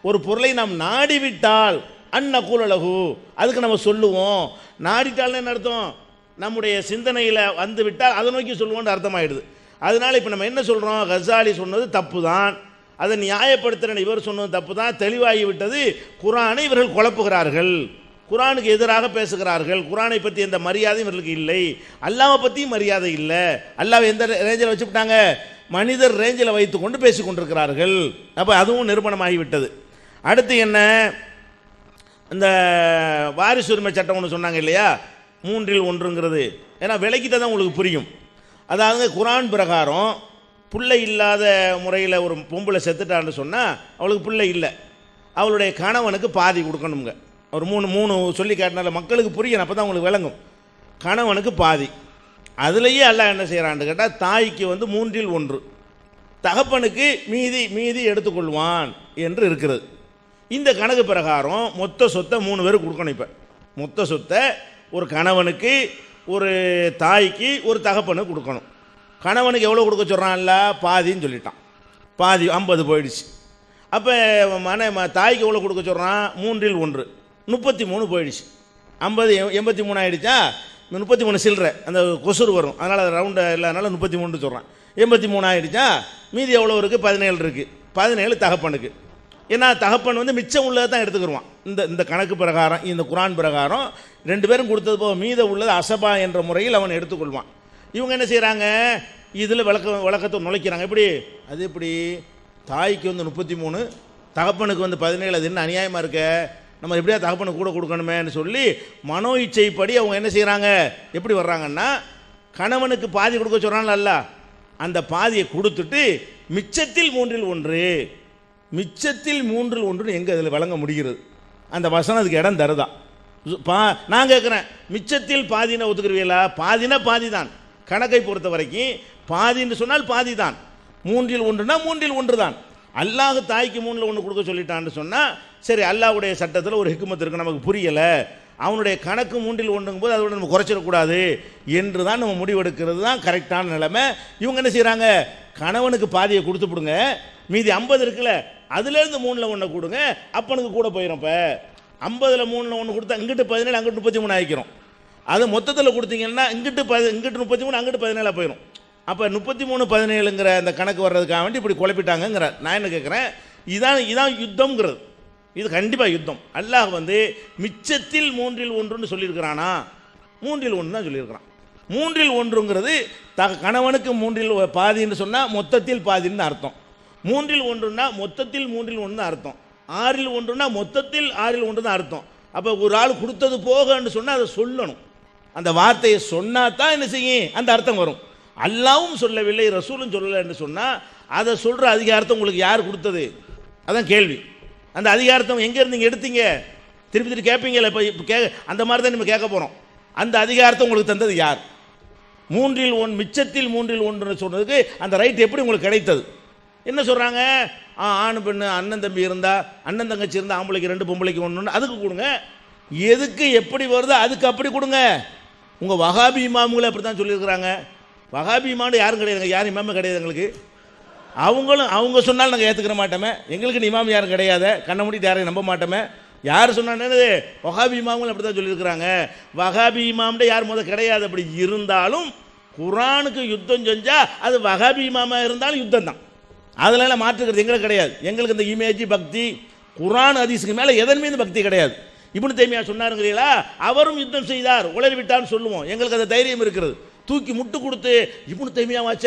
B: ஒரு பொருளை நாம் நாடிவிட்டால் அன்னகூலலகு, அதுக்கு நம்ம சொல்லுவோம். நாடிட்டால்னு என்ன அர்த்தம்? நம்முடைய சிந்தனையில் வந்து விட்டால் அதை நோக்கி சொல்லுவோன்னு அர்த்தமாயிடுது. அதனால் இப்போ நம்ம என்ன சொல்கிறோம்? கஸாலி சொன்னது தப்பு தான், அதை நியாயப்படுத்துகிற இவர் சொன்னது தப்பு தான், தெளிவாகிவிட்டது. குரானை இவர்கள் குழப்புகிறார்கள், குரானுக்கு எதிராக பேசுகிறார்கள். குரானை பற்றி எந்த மரியாதையும் இவர்களுக்கு இல்லை, அல்லாஹ்வை பற்றியும் மரியாதை இல்லை. அல்லாஹ்வை எந்த ரேஞ்சில் வச்சுவிட்டாங்க? மனிதர் ரேஞ்சில் வைத்து கொண்டு பேசி கொண்டிருக்கிறார்கள். அப்போ அதுவும் நிரூபணமாகிவிட்டது. அடுத்து என்ன? இந்த வாரிசு உரிமை சட்டம் ஒன்று சொன்னாங்க இல்லையா, 3-1ங்கிறது. ஏன்னா விளக்கிட்ட தான் உங்களுக்கு புரியும். அதாவது குரான் பிரகாரம் பிள்ளை இல்லாத முறையில் ஒரு பொம்பளை செத்துட்டான்னு சொன்னால் அவளுக்கு பிள்ளை இல்லை, அவளுடைய கணவனுக்கு பாதி கொடுக்கணுங்க. ஒரு மூணு சொல்லி காட்டினால மக்களுக்கு புரியணும், அப்போ தான் உங்களுக்கு விளங்கும். கணவனுக்கு பாதி. அதுலேயே அல்லாஹ் என்ன செய்கிறான்னு கேட்டால், தாய்க்கு வந்து 3-1, தகப்பனுக்கு மீதி எடுத்துக்கொள்வான் என்று இருக்கிறது. இந்த கணக்கு பிரகாரம் மொத்த சொத்தை 3 பேருக்கு கொடுக்கணும். இப்போ மொத்த சொத்தை ஒரு கணவனுக்கு, ஒரு தாய்க்கு, ஒரு தகப்பனுக்கு கொடுக்கணும். கணவனுக்கு எவ்வளோ கொடுக்க சொல்கிறான்ல? பாதின்னு சொல்லிட்டான். பாதி 50 போயிடுச்சு. அப்போ தாய்க்கு எவ்வளோ கொடுக்க சொல்கிறான்? 3-1, 33 போயிடுச்சு. 50 83 ஆகிடுச்சா? 33 சில்லற அந்த கொசுறு வரும், அதனால் அது ரவுண்டு இல்லாதனால 33 சொல்கிறான். 83 ஆகிடுச்சா? மீதி எவ்வளோ இருக்குது? 17 இருக்குது. 17 தகப்பனுக்கு. ஏன்னா தகப்பன் வந்து மிச்சம் உள்ளதை தான் எடுத்துக்கிடுவான். இந்த கணக்கு பிரகாரம், இந்த குரான் பிரகாரம் 2 பேரும் கொடுத்தது போக மீத உள்ளது அசபா என்ற முறையில் அவன் எடுத்துக்கொள்வான். இவங்க என்ன செய்கிறாங்க? இதில் விளக்கத்தை நுழைக்கிறாங்க. எப்படி? அது எப்படி? தாய்க்கு வந்து 33, தகப்பனுக்கு வந்து 17, அது என்ன அநியாயமாக இருக்க? நம்ம எப்படியா தகப்பனுக்கு கூட கொடுக்கணுமேன்னு சொல்லி மனோ இச்சைப்படி அவங்க என்ன செய்கிறாங்க? எப்படி வர்றாங்கன்னா, கணவனுக்கு பாதி கொடுக்க சொல்கிறான்ல, அந்த பாதியை கொடுத்துட்டு மிச்சத்தில் 3-1, மிச்சத்தில் 3-1 எங்கே அதில் வழங்க முடிகிறது? அந்த வசனம் அதுக்கு இடம் தருதா? நான் கேட்குறேன், மிச்சத்தில் பாதினா ஒத்துக்குருவீங்களா? பாதினா பாதி தான். கணக்கை பொறுத்த வரைக்கும் பாதின்னு சொன்னால் பாதி தான். 3-1னா 3-1 தான். அல்லாஹ் தாய்க்கு 3-1 கொடுக்க சொல்லிட்டான்னு சொன்னால் சரி, அல்லாஹ்வுடைய சட்டத்தில் ஒரு ஹிக்மத் இருக்குது, நமக்கு புரியலை, அவனுடைய கணக்கு 3-1ங்கும் போது அதோட நம்ம குறைச்சிடக்கூடாது என்று தான் நம்ம முடிவெடுக்கிறது தான் கரெக்டான நிலைமை. இவங்க என்ன செய்கிறாங்க? கணவனுக்கு பாதியை கொடுத்துப்பிடுங்க, மீதி 50 இருக்குல்ல, அதுலேருந்து 3-1 கொடுங்க, அப்பனுக்கு கூட போயிடும். இப்போ 50ல் 3-1 கொடுத்தா இங்கிட்டு 17, அங்கிட்டு 33 ஆகிக்கிறோம். அது மொத்தத்தில் கொடுத்தீங்கன்னா இங்கிட்டு 33, அங்கிட்டு 17 போயிடும். அப்போ 33:17ங்கிற அந்த கணக்கு வர்றதுக்காக வேண்டி இப்படி குழப்பிட்டாங்கங்கிறார். நான் என்ன கேட்குறேன், இதான் யுத்தம்ங்கிறது. இது கண்டிப்பாக யுத்தம். அல்லாஹ் வந்து மிச்சத்தில் 3/1 சொல்லியிருக்கிறானா? 3/1 தான் சொல்லியிருக்கிறான். 3/1ங்கிறது கணவனுக்கு 3/1 சொன்னால் மொத்தத்தில் பாதின்னு அர்த்தம். 3/1ன்னா மொத்தத்தில் 3/1 அர்த்தம். 6/1ன்னா மொத்தத்தில் 6/1 தான் அர்த்தம். அப்போ ஒரு ஆள் கொடுத்தது போகன்னு சொன்னால் அதை சொல்லணும். அந்த வார்த்தையை சொன்னா தான் என்ன செய்யும், அந்த அர்த்தம் வரும். அல்லாவும் சொல்லவில்லை, ரசூலும் சொல்லலை என்று சொன்னால் அதை சொல்கிற அதிகாரத்தை உங்களுக்கு யார் கொடுத்தது? அதான் கேள்வி. அந்த அதிகாரத்தை எங்கேருந்து நீங்கள் எடுத்தீங்க? திருப்பி கேட்பீங்களே. இப்போ அந்த மாதிரி தான் நம்ம கேட்க போகிறோம். அந்த அதிகாரத்தை உங்களுக்கு தந்தது யார்? 3/1 மிச்சத்தில் 3/1 சொன்னதுக்கு அந்த ரைட் எப்படி உங்களுக்கு கிடைத்தது? என்ன சொல்கிறாங்க? ஆண் பெண்ணு அண்ணன் தம்பி இருந்தால், அண்ணன் தங்கச்சி இருந்தால் ஆம்பளைக்கு 2 பொம்பளைக்கு 1 அதுக்கு கொடுங்க. எதுக்கு எப்படி வருதோ அதுக்கு அப்படி கொடுங்க. உங்கள் வஹாபி இமாமுகளை அப்படி தான் சொல்லியிருக்கிறாங்க. வஹாபி இமாமுன்னு யாரும் கிடையாதுங்க. யார் இமாமும் கிடையாது எங்களுக்கு. அவங்க சொன்னாலும் நாங்கள் ஏற்றுக்கிற மாட்டோமே. எங்களுக்கு இமாம் யாரும் கிடையாது. கண்ண மூடிட்டு யாரையும் நம்ப மாட்டோமே. யார் சொன்னானது? வஹாபி இமாமுகள் அப்படி தான் சொல்லியிருக்கிறாங்க. வஹாபி இமாம்ட யார் முதல் கிடையாது. அப்படி இருந்தாலும் குரானுக்கு யுத்தம் செஞ்சால் அது வஹாபி இமாமாக இருந்தாலும் யுத்தம் தான். அதெல்லாம் மாற்றுக்கிறது எங்களுக்கு கிடையாது. எங்களுக்கு இந்த இமேஜ் பக்தி குரான் ஹதீஸுக்கு மேலே எதன் மீது பக்தி கிடையாது. இப்னு தைமியா சொன்னாருங்கிறீங்களா, அவரும் யுத்தம் செய்தார், உளறி விட்டான்னு சொல்லுவோம். எங்களுக்கு அந்த தைரியம் இருக்கிறது. தூக்கி முட்டு கொடுத்து இப்னு தைமியா வாச்ச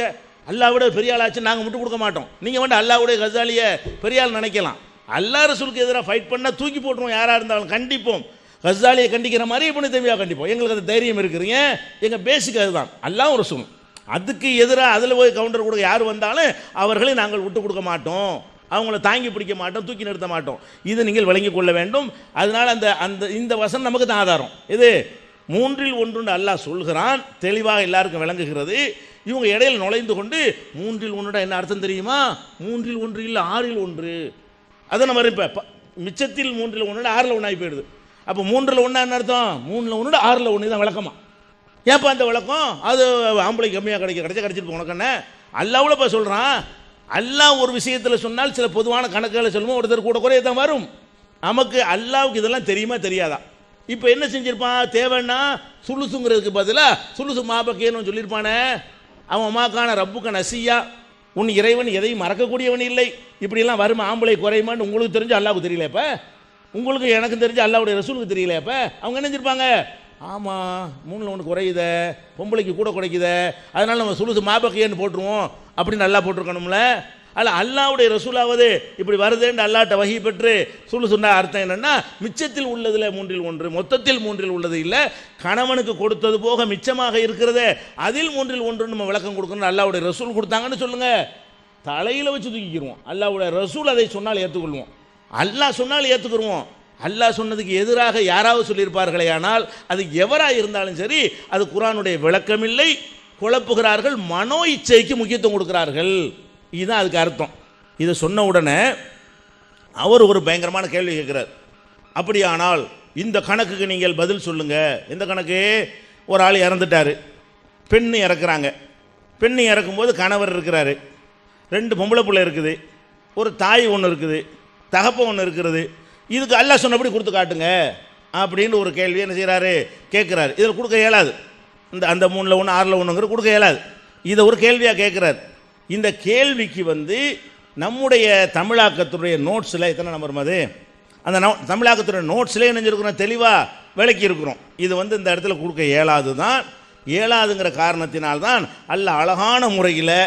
B: அல்லாவோட பெரிய ஆளாச்சு நாங்கள் முட்டு கொடுக்க மாட்டோம். நீங்கள் வந்து அல்லாவுடைய கசாலியை பெரிய ஆள் நினைக்கலாம். அல்லா ரசூலுக்கு எதிராக ஃபைட் பண்ணால் தூக்கி போட்டுருவோம். யாராக இருந்தாலும் கண்டிப்போம். கசாலியை கண்டிக்கிற மாதிரி இப்னு தைமியா கண்டிப்போம். எங்களுக்கு அந்த தைரியம் இருக்குதுங்க. எங்கள் பேசிக் அதுதான். அல்லாஹ் ரசூலும் அதுக்கு எதிராக அதில் போய் கவுண்டர் கொடுக்க யார் வந்தாலும் அவர்களை நாங்கள் விட்டு கொடுக்க மாட்டோம். அவங்கள தாங்கி பிடிக்க மாட்டோம், தூக்கி நிறுத்த மாட்டோம். இதை நீங்கள் விளங்கிக் கொள்ள வேண்டும். அதனால் இந்த வசனம் நமக்கு தான் ஆதாரம். இது 3/1 அல்லாஹ் சொல்கிறான், தெளிவாக எல்லாருக்கும் விளங்குகிறது. இவங்க இடையில் நுழைந்து கொண்டு 3/1 என்ன அர்த்தம் தெரியுமா? 3/1 இல்லை 6/1. அதை நம்ம இப்போ மிச்சத்தில் 3/1 6/1 ஆகி போயிடுது. அப்போ 3/1 என்ன அர்த்தம்? 3/1 6/1 தான் விளக்கமா? ஏன்ப்பா அந்த விளக்கம்? அது ஆம்பளைக்கு கம்மியாக கிடைச்சிட்டு உனக்குன்னு அல்லாஹ்வுல இப்போ சொல்கிறான். அல்லாஹ் ஒரு விஷயத்தில் சொன்னால் சில பொதுவான கணக்குகளை சொல்லுவோம். ஒருத்தர் கூட குறைய தான் வரும். நமக்கு அல்லாவுக்கு இதெல்லாம் தெரியுமா தெரியாதா? இப்போ என்ன செஞ்சிருப்பான்? தேவைன்னா சுலுசுங்கிறதுக்கு பதிலாக சுலுசு மாபக்கேன்னு சொல்லியிருப்பானே. அவன் அம்மாக்கான ரப்புக்க நசியா, உன் இறைவன் எதையும் மறக்கக்கூடியவன் இல்லை. இப்படியெல்லாம் வருமா? ஆம்பளை குறையுமான்னு உங்களுக்கு தெரிஞ்சு அல்லாவுக்கு தெரியல. இப்போ உங்களுக்கு எனக்கு தெரிஞ்சு அல்லாவுடைய ரசூலுக்கு தெரியல. இப்போ அவங்க என்ன செஞ்சிருப்பாங்க? ஆமாம் 3/1 குறையுத, பொம்பளைக்கு கூட குறைக்குத, அதனால் நம்ம சுலுசு மாபக்கையன்னு போட்டுருவோம் அப்படின்னு நல்லா போட்டிருக்கணும்ல. அதில் அல்லாவுடைய ரசூலாவது இப்படி வருதுன்னு அல்லாட்ட வகி பெற்று சுலுசுன்னா அர்த்தம் என்னென்னா மிச்சத்தில் உள்ளதில் 3/1, மொத்தத்தில் 3 உள்ளது இல்லை. கணவனுக்கு கொடுத்தது போக மிச்சமாக இருக்கிறதே அதில் 3/1 நம்ம விளக்கம் கொடுக்கணும். அல்லாவுடைய ரசூல் கொடுத்தாங்கன்னு சொல்லுங்கள், தலையில் வச்சு தூக்கிக்கிடுவோம். அல்லாவுடைய ரசூல் அதை சொன்னால் ஏற்றுக்கொள்வோம். அல்லாஹ் சொன்னால் ஏற்றுக்குருவோம். அல்லாஹ் சொன்னதுக்கு எதிராக யாராவது சொல்லியிருப்பார்களே ஆனால் அது எவராக இருந்தாலும் சரி, அது குர்ஆனுடைய விளக்கமில்லை. குழப்புகிறார்கள், மனோ இச்சைக்கு முக்கியத்துவம் கொடுக்கிறார்கள். இதுதான் அதுக்கு அர்த்தம். இதை சொன்ன உடனே அவர் ஒரு பயங்கரமான கேள்வி கேட்குறார். அப்படியானால் இந்த கணக்குக்கு நீங்கள் பதில் சொல்லுங்க. எந்த கணக்கு? ஒரு ஆள் இறந்துட்டார், பெண்ணு இறக்குறாங்க. பெண்ணு இறக்கும்போது கணவர் இருக்கிறாரு, 2 பொம்பளை பிள்ளை இருக்குது, ஒரு தாய் ஒன்று இருக்குது, தகப்ப ஒன்று இருக்கிறது. இதுக்கு அல்லாஹ் சொன்னபடி கொடுத்து காட்டுங்க அப்படின்னு ஒரு கேள்வி என்ன செய்கிறாரு? கேட்குறாரு. இதில் கொடுக்க இயலாது. அந்த 3/1 6/1 கொடுக்க இயலாது. இதை ஒரு கேள்வியாக கேட்குறாரு. இந்த கேள்விக்கு நம்முடைய தமிழாக்கத்துடைய நோட்ஸில் எத்தனை நம்பர் அது? அந்த தமிழாக்கத்துடைய நோட்ஸில் நினைஞ்சிருக்கிறோம், தெளிவாக விளக்கி இருக்கிறோம். இது இந்த இடத்துல கொடுக்க இயலாது தான். இயலாதுங்கிற காரணத்தினால்தான் அல்லாஹ் அழகான முறையில்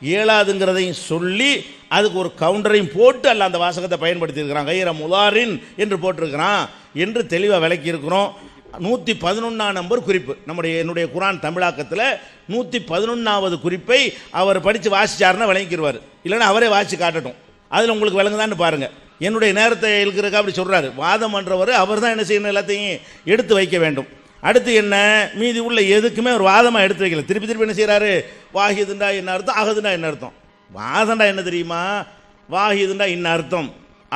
B: இயலாதுங்கிறதையும் சொல்லி அதுக்கு ஒரு கவுண்டரையும் போட்டு அல்ல அந்த வாசகத்தை பயன்படுத்தியிருக்கிறான். கைர முலாரின் என்று போட்டிருக்கிறான் என்று தெளிவாக விளக்கி இருக்கிறோம். 111 நம்பர் குறிப்பு என்னுடைய குர்ஆன் தமிழாக்கத்தில் 111வது குறிப்பை அவர் படித்து வாசிச்சாருன்னா விளங்கிடுவார். இல்லைன்னா அவரே வாசித்து காட்டட்டும், அதில் உங்களுக்கு விளங்குதான்னு பாருங்கள். என்னுடைய நேரத்தை இழுக்கிறதுக்கு அப்படி சொல்கிறாரு. வாதம் பண்ணுறவர் அவர் தான் என்ன செய்யணும், எல்லாத்தையும் எடுத்து வைக்க வேண்டும். அடுத்து என்ன, மீதி உள்ள எதுக்குமே ஒரு வாதமாக எடுத்து வைக்கல. திருப்பி என்ன செய்கிறாரு? வாஹிதுண்டா என்ன அர்த்தம், அகதுண்டா என்ன அர்த்தம்? வாதண்டா என்ன தெரியுமா? வாஹிதுண்டா இன்ன அர்த்தம்,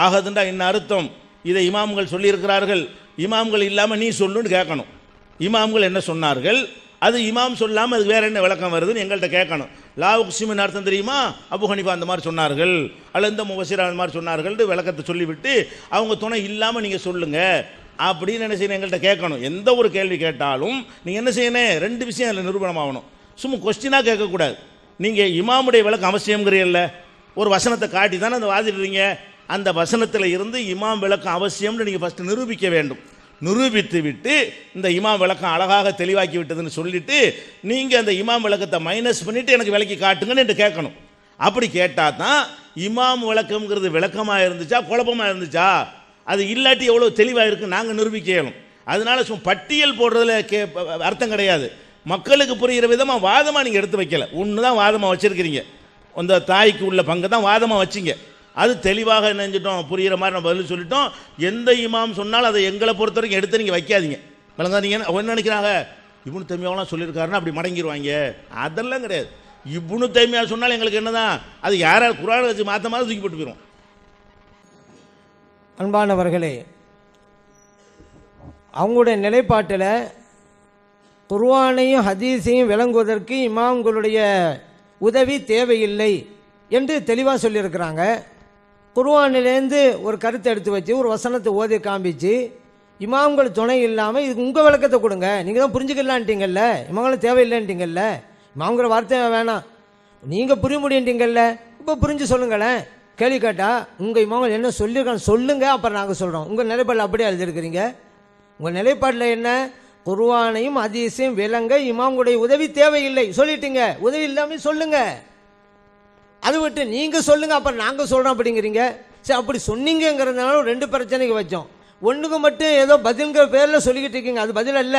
B: அகதுண்டா இன்ன அர்த்தம். இதை இமாம்கள் சொல்லியிருக்கிறார்கள். இமாம்கள் இல்லாமல் நீ சொல்லுன்னு கேட்கணும். இமாம்கள் என்ன சொன்னார்கள், அது இமாம் சொல்லாமல் அது வேறு என்ன விளக்கம் வருதுன்னு எங்கள்கிட்ட கேட்கணும். லாவுக்சிமின் அர்த்தம் தெரியுமா? அபு ஹனீஃபா அந்த மாதிரி சொன்னார்கள், அல்ல இந்த முஃபஸிர் அந்த மாதிரி சொன்னார்கள் விளக்கத்தை சொல்லிவிட்டு அவங்க துணை இல்லாமல் நீங்கள் சொல்லுங்கள் அப்படின்னு என்ன செய்யணும், எங்கள்கிட்ட கேட்கணும். எந்த ஒரு கேள்வி கேட்டாலும் நீங்கள் என்ன செய்யணும், 2 விஷயம் அதில் நிரூபணம் ஆகணும். சும்மா கொஸ்டினாக கேட்கக்கூடாது. நீங்கள் இமாமுடைய விளக்கம் அவசியம்ங்கிறீல்ல, ஒரு வசனத்தை காட்டி தானே அந்த வாதிடுறீங்க. அந்த வசனத்தில் இருந்து இமாம் விளக்கம் அவசியம்னு நீங்கள் ஃபஸ்ட்டு நிரூபிக்க வேண்டும். நிரூபித்து விட்டு இந்த இமாம் விளக்கம் அழகாக தெளிவாக்கி விட்டதுன்னு சொல்லிட்டு நீங்கள் அந்த இமாம் விளக்கத்தை மைனஸ் பண்ணிவிட்டு எனக்கு விளக்கி காட்டுங்கன்னு என்று கேட்கணும். அப்படி கேட்டால் தான் இமாம் விளக்கம்ங்கிறது விளக்கமாக இருந்துச்சா குழப்பமாக இருந்துச்சா, அது இல்லாட்டி எவ்வளோ தெளிவாக இருக்குன்னு நாங்கள் நிரூபிக்கணும். அதனால சும்மா பட்டியல் போடுறதுல அர்த்தம் கிடையாது. மக்களுக்கு புரிகிற விதமாக வாதமாக நீங்கள் எடுத்து வைக்கல, ஒன்று தான் வாதமாக வச்சுருக்கிறீங்க. அந்த தாய்க்கு உள்ள பங்கை தான் வாதமாக வச்சிங்க. அது தெளிவாக நினைஞ்சிட்டோம், புரிகிற மாதிரி நம்ம பதில் சொல்லிட்டோம். எந்த இமாம் சொன்னாலும் அதை எங்களை பொறுத்த வரைக்கும் எடுத்து நீங்கள் வைக்காதீங்க. விளங்கா? நீங்கள் என்ன நினைக்கிறாங்க, இப்னு தைமியாவெல்லாம் சொல்லியிருக்காருன்னா அப்படி மடங்கிடுவாங்க. அதெல்லாம் கிடையாது. இப்னு தைமியா சொன்னாலும் எங்களுக்கு என்னதான், அது யாராவது குர்ஆனை வச்சு மாற்ற மாதிரி தூக்கி போட்டு போயிடும்.
A: அன்பானவர்களே, அவங்களுடைய நிலைப்பாட்டில் குர்ஆனையும் ஹதீஸையும் விளங்குவதற்கு இமாம்களுடைய உதவி தேவையில்லை என்று தெளிவாக சொல்லியிருக்கிறாங்க. குர்ஆனிலேருந்து ஒரு கருத்தை எடுத்து வச்சு ஒரு வசனத்தை ஓதி காமிச்சு இமாம்கள் துணை இல்லாமல் இது உங்கள் விளக்கத்தை கொடுங்க, நீங்கள் தான் புரிஞ்சுக்கலான்ட்டீங்கல்ல, இமாம்களும் தேவையில்லைன்ட்டீங்கல்ல, இமாம்ங்கிற வார்த்தை வேணாம், நீங்கள் புரிய முடியுன்ட்டீங்கல்ல, இப்போ புரிஞ்சு சொல்லுங்களேன். கேள்வி கேட்டால் உங்கள் இமாம்கள் என்ன சொல்லியிருக்காங்க சொல்லுங்கள், அப்புறம் நாங்கள் சொல்கிறோம். உங்கள் நிலைப்பாட்டில் அப்படியே எழுதியிருக்கிறீங்க. உங்கள் நிலைப்பாட்டில் என்ன, குர்ஆனையும் ஹதீஸையும் விளங்க இமாம்களுடைய உதவி தேவையில்லை சொல்லிட்டீங்க. உதவி இல்லாமல் சொல்லுங்கள். அதை விட்டு நீங்கள் சொல்லுங்கள் அப்புறம் நாங்கள் சொல்கிறோம் அப்படிங்கிறீங்க. சரி, அப்படி சொன்னீங்கிறதுனால ரெண்டு பிரச்சனைக்கு வச்சோம். ஒன்றுக்கு மட்டும் ஏதோ பதில்கிற பேரில் சொல்லிக்கிட்டு இருக்கீங்க, அது பதில் அல்ல.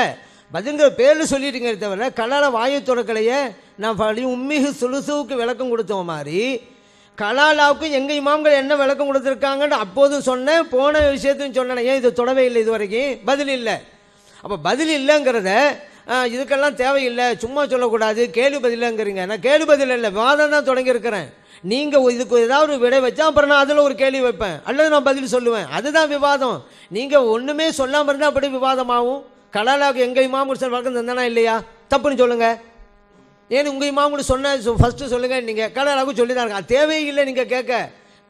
A: பதில்கிற பேரில் சொல்லிட்டீங்க தவிர கலால வாயு துறக்கலையே. நான் உம்மிஹு சுலுசுவுக்கு விளக்கம் கொடுத்தோம் மாதிரி கலாலாவுக்கு எங்கள் இமாம்கள் என்ன விளக்கம் கொடுத்துருக்காங்கன்னு அப்போதும் சொன்னேன், போன விஷயத்தையும் சொன்னேன். ஏன் இது தொடவே இல்லை, இது வரைக்கும் பதில் இல்லை. அப்போ பதில் இல்லைங்கிறத இதுக்கெல்லாம் தேவையில்லை, சும்மா சொல்லக்கூடாது, கேள்வி பதில்ங்கிறீங்க. நான் கேள்வி பதில் இல்லை, வாதம் தான் தொடங்கியிருக்கிறேன். நீங்கள் இதுக்கு ஏதாவது ஒரு விடை வச்சா அப்புறம் நான் அதில் ஒரு கேள்வி வைப்பேன், அல்லது நான் பதில் சொல்லுவேன். அதுதான் விவாதம். நீங்கள் ஒன்றுமே சொல்லாமல் இருந்தால் அப்படி விவாதமாகும். கலாலாவுக்கு எங்கள் இமாம் சார் வழக்கம் தந்தானா இல்லையா, தப்புன்னு சொல்லுங்கள். ஏன்னு உங்கள் இமாமுன்னு சொன்ன ஃபஸ்ட்டு சொல்லுங்கள். நீங்கள் கலாலாவுக்கு சொல்லி தான் இருக்கா, தேவையில்லை. நீங்கள்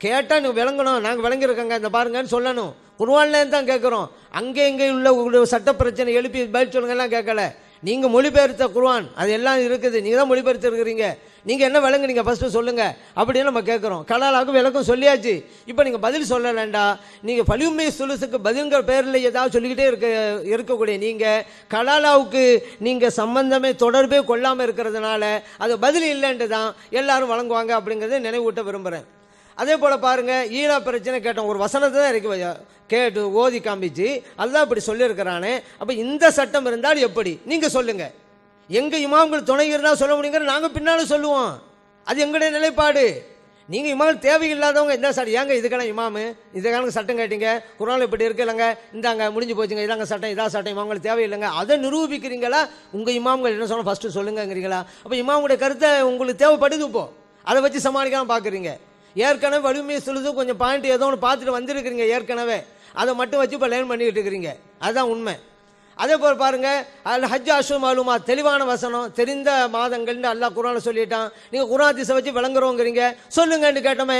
A: கேட்டால் நீங்கள் விளங்கணும், நாங்கள் விளங்கியிருக்கோங்க இந்த பாருங்கன்னு சொல்லணும். குர்ஆன்லேருந்து தான் கேட்குறோம். அங்கே இங்கே உள்ள சட்ட பிரச்சனை எழுப்பி பதில் சொல்லுங்கலாம் கேட்கல. நீங்கள் மொழிபெயர்த்த குர்ஆன் அது எல்லாம் இருக்குது, நீங்கள் தான் மொழிபெயர்த்து இருக்கிறீங்க. நீங்கள் என்ன விளங்குனீங்க ஃபஸ்ட்டு சொல்லுங்கள் அப்படின்னு நம்ம கேட்குறோம். கலாலாவுக்கு விளக்கம் சொல்லியாச்சு. இப்போ நீங்கள் பதில் சொல்லலைண்டா நீங்கள் ஃபலியும்மை சுலுசுக்கு பதில்கிற பேரில் ஏதாவது சொல்லிக்கிட்டே இருக்கக்கூடிய நீங்கள் கலாலாவுக்கு நீங்கள் சம்பந்தமே தொடர்பே கொள்ளாமல் இருக்கிறதுனால அது பதில் இல்லைன்ட்டு தான் எல்லாரும் வழங்குவாங்க அப்படிங்கிறத நினைவூட்ட விரும்புகிறேன். அதே போல் பாருங்கள், ஈரா பிரச்சனை கேட்டோம், ஒரு வசனத்தை தான் இறக்கி கேட்டு ஓதி காமிச்சு அதுதான் இப்படி சொல்லியிருக்கிறானே. அப்போ இந்த சட்டம் இருந்தால் எப்படி நீங்கள் சொல்லுங்கள். எங்கள் இமாம்கள் துணை இருந்தால் சொல்ல முடியுங்கிற நாங்கள் பின்னாலும் சொல்லுவோம், அது எங்களுடைய நிலைப்பாடு. நீங்கள் இமாம்கள் தேவையில்லாதவங்க இந்த சார் ஏங்க இதுக்கெல்லாம் இமாமு இதுக்கான சட்டம் கேட்டீங்க, குர்ஆனில் இப்படி இருக்கு இல்லைங்க, இந்தாங்க முடிஞ்சு போச்சுங்க, இதாங்க சட்டம், இதான் சட்டம், இமாம்கள் தேவையில்லைங்க, அதை நிரூபிக்கிறீங்களா? உங்கள் இமாம்கள் என்ன சொன்னால் ஃபஸ்ட்டு சொல்லுங்கிறீங்களா? அப்போ இமாமுடைய கருத்தை உங்களுக்கு தேவைப்படுது, இப்போ அதை வச்சு சமாளிக்காமல் பார்க்குறீங்க. ஏற்கனவே வலிமை சொல்லுது கொஞ்சம் பாயிண்ட் ஏதோ ஒன்று பார்த்துட்டு வந்துருக்கிறீங்க, ஏற்கனவே அதை மட்டும் வச்சு இப்போ லேர்ன் பண்ணிக்கிட்டு இருக்கிறீங்க, அதுதான் உண்மை. அதே போல் பாருங்கள், அதில் ஹஜ் அஷ்ஹுர் மாலூமா தெளிவான வசனம், தெரிந்த மாதங்கள்னு அல்லாஹ் குர்ஆனில் சொல்லிட்டான். நீங்கள் குர்ஆன் ஹதீஸை வச்சு விளங்குறோங்கிறீங்க, சொல்லுங்கன்னு கேட்டோமே,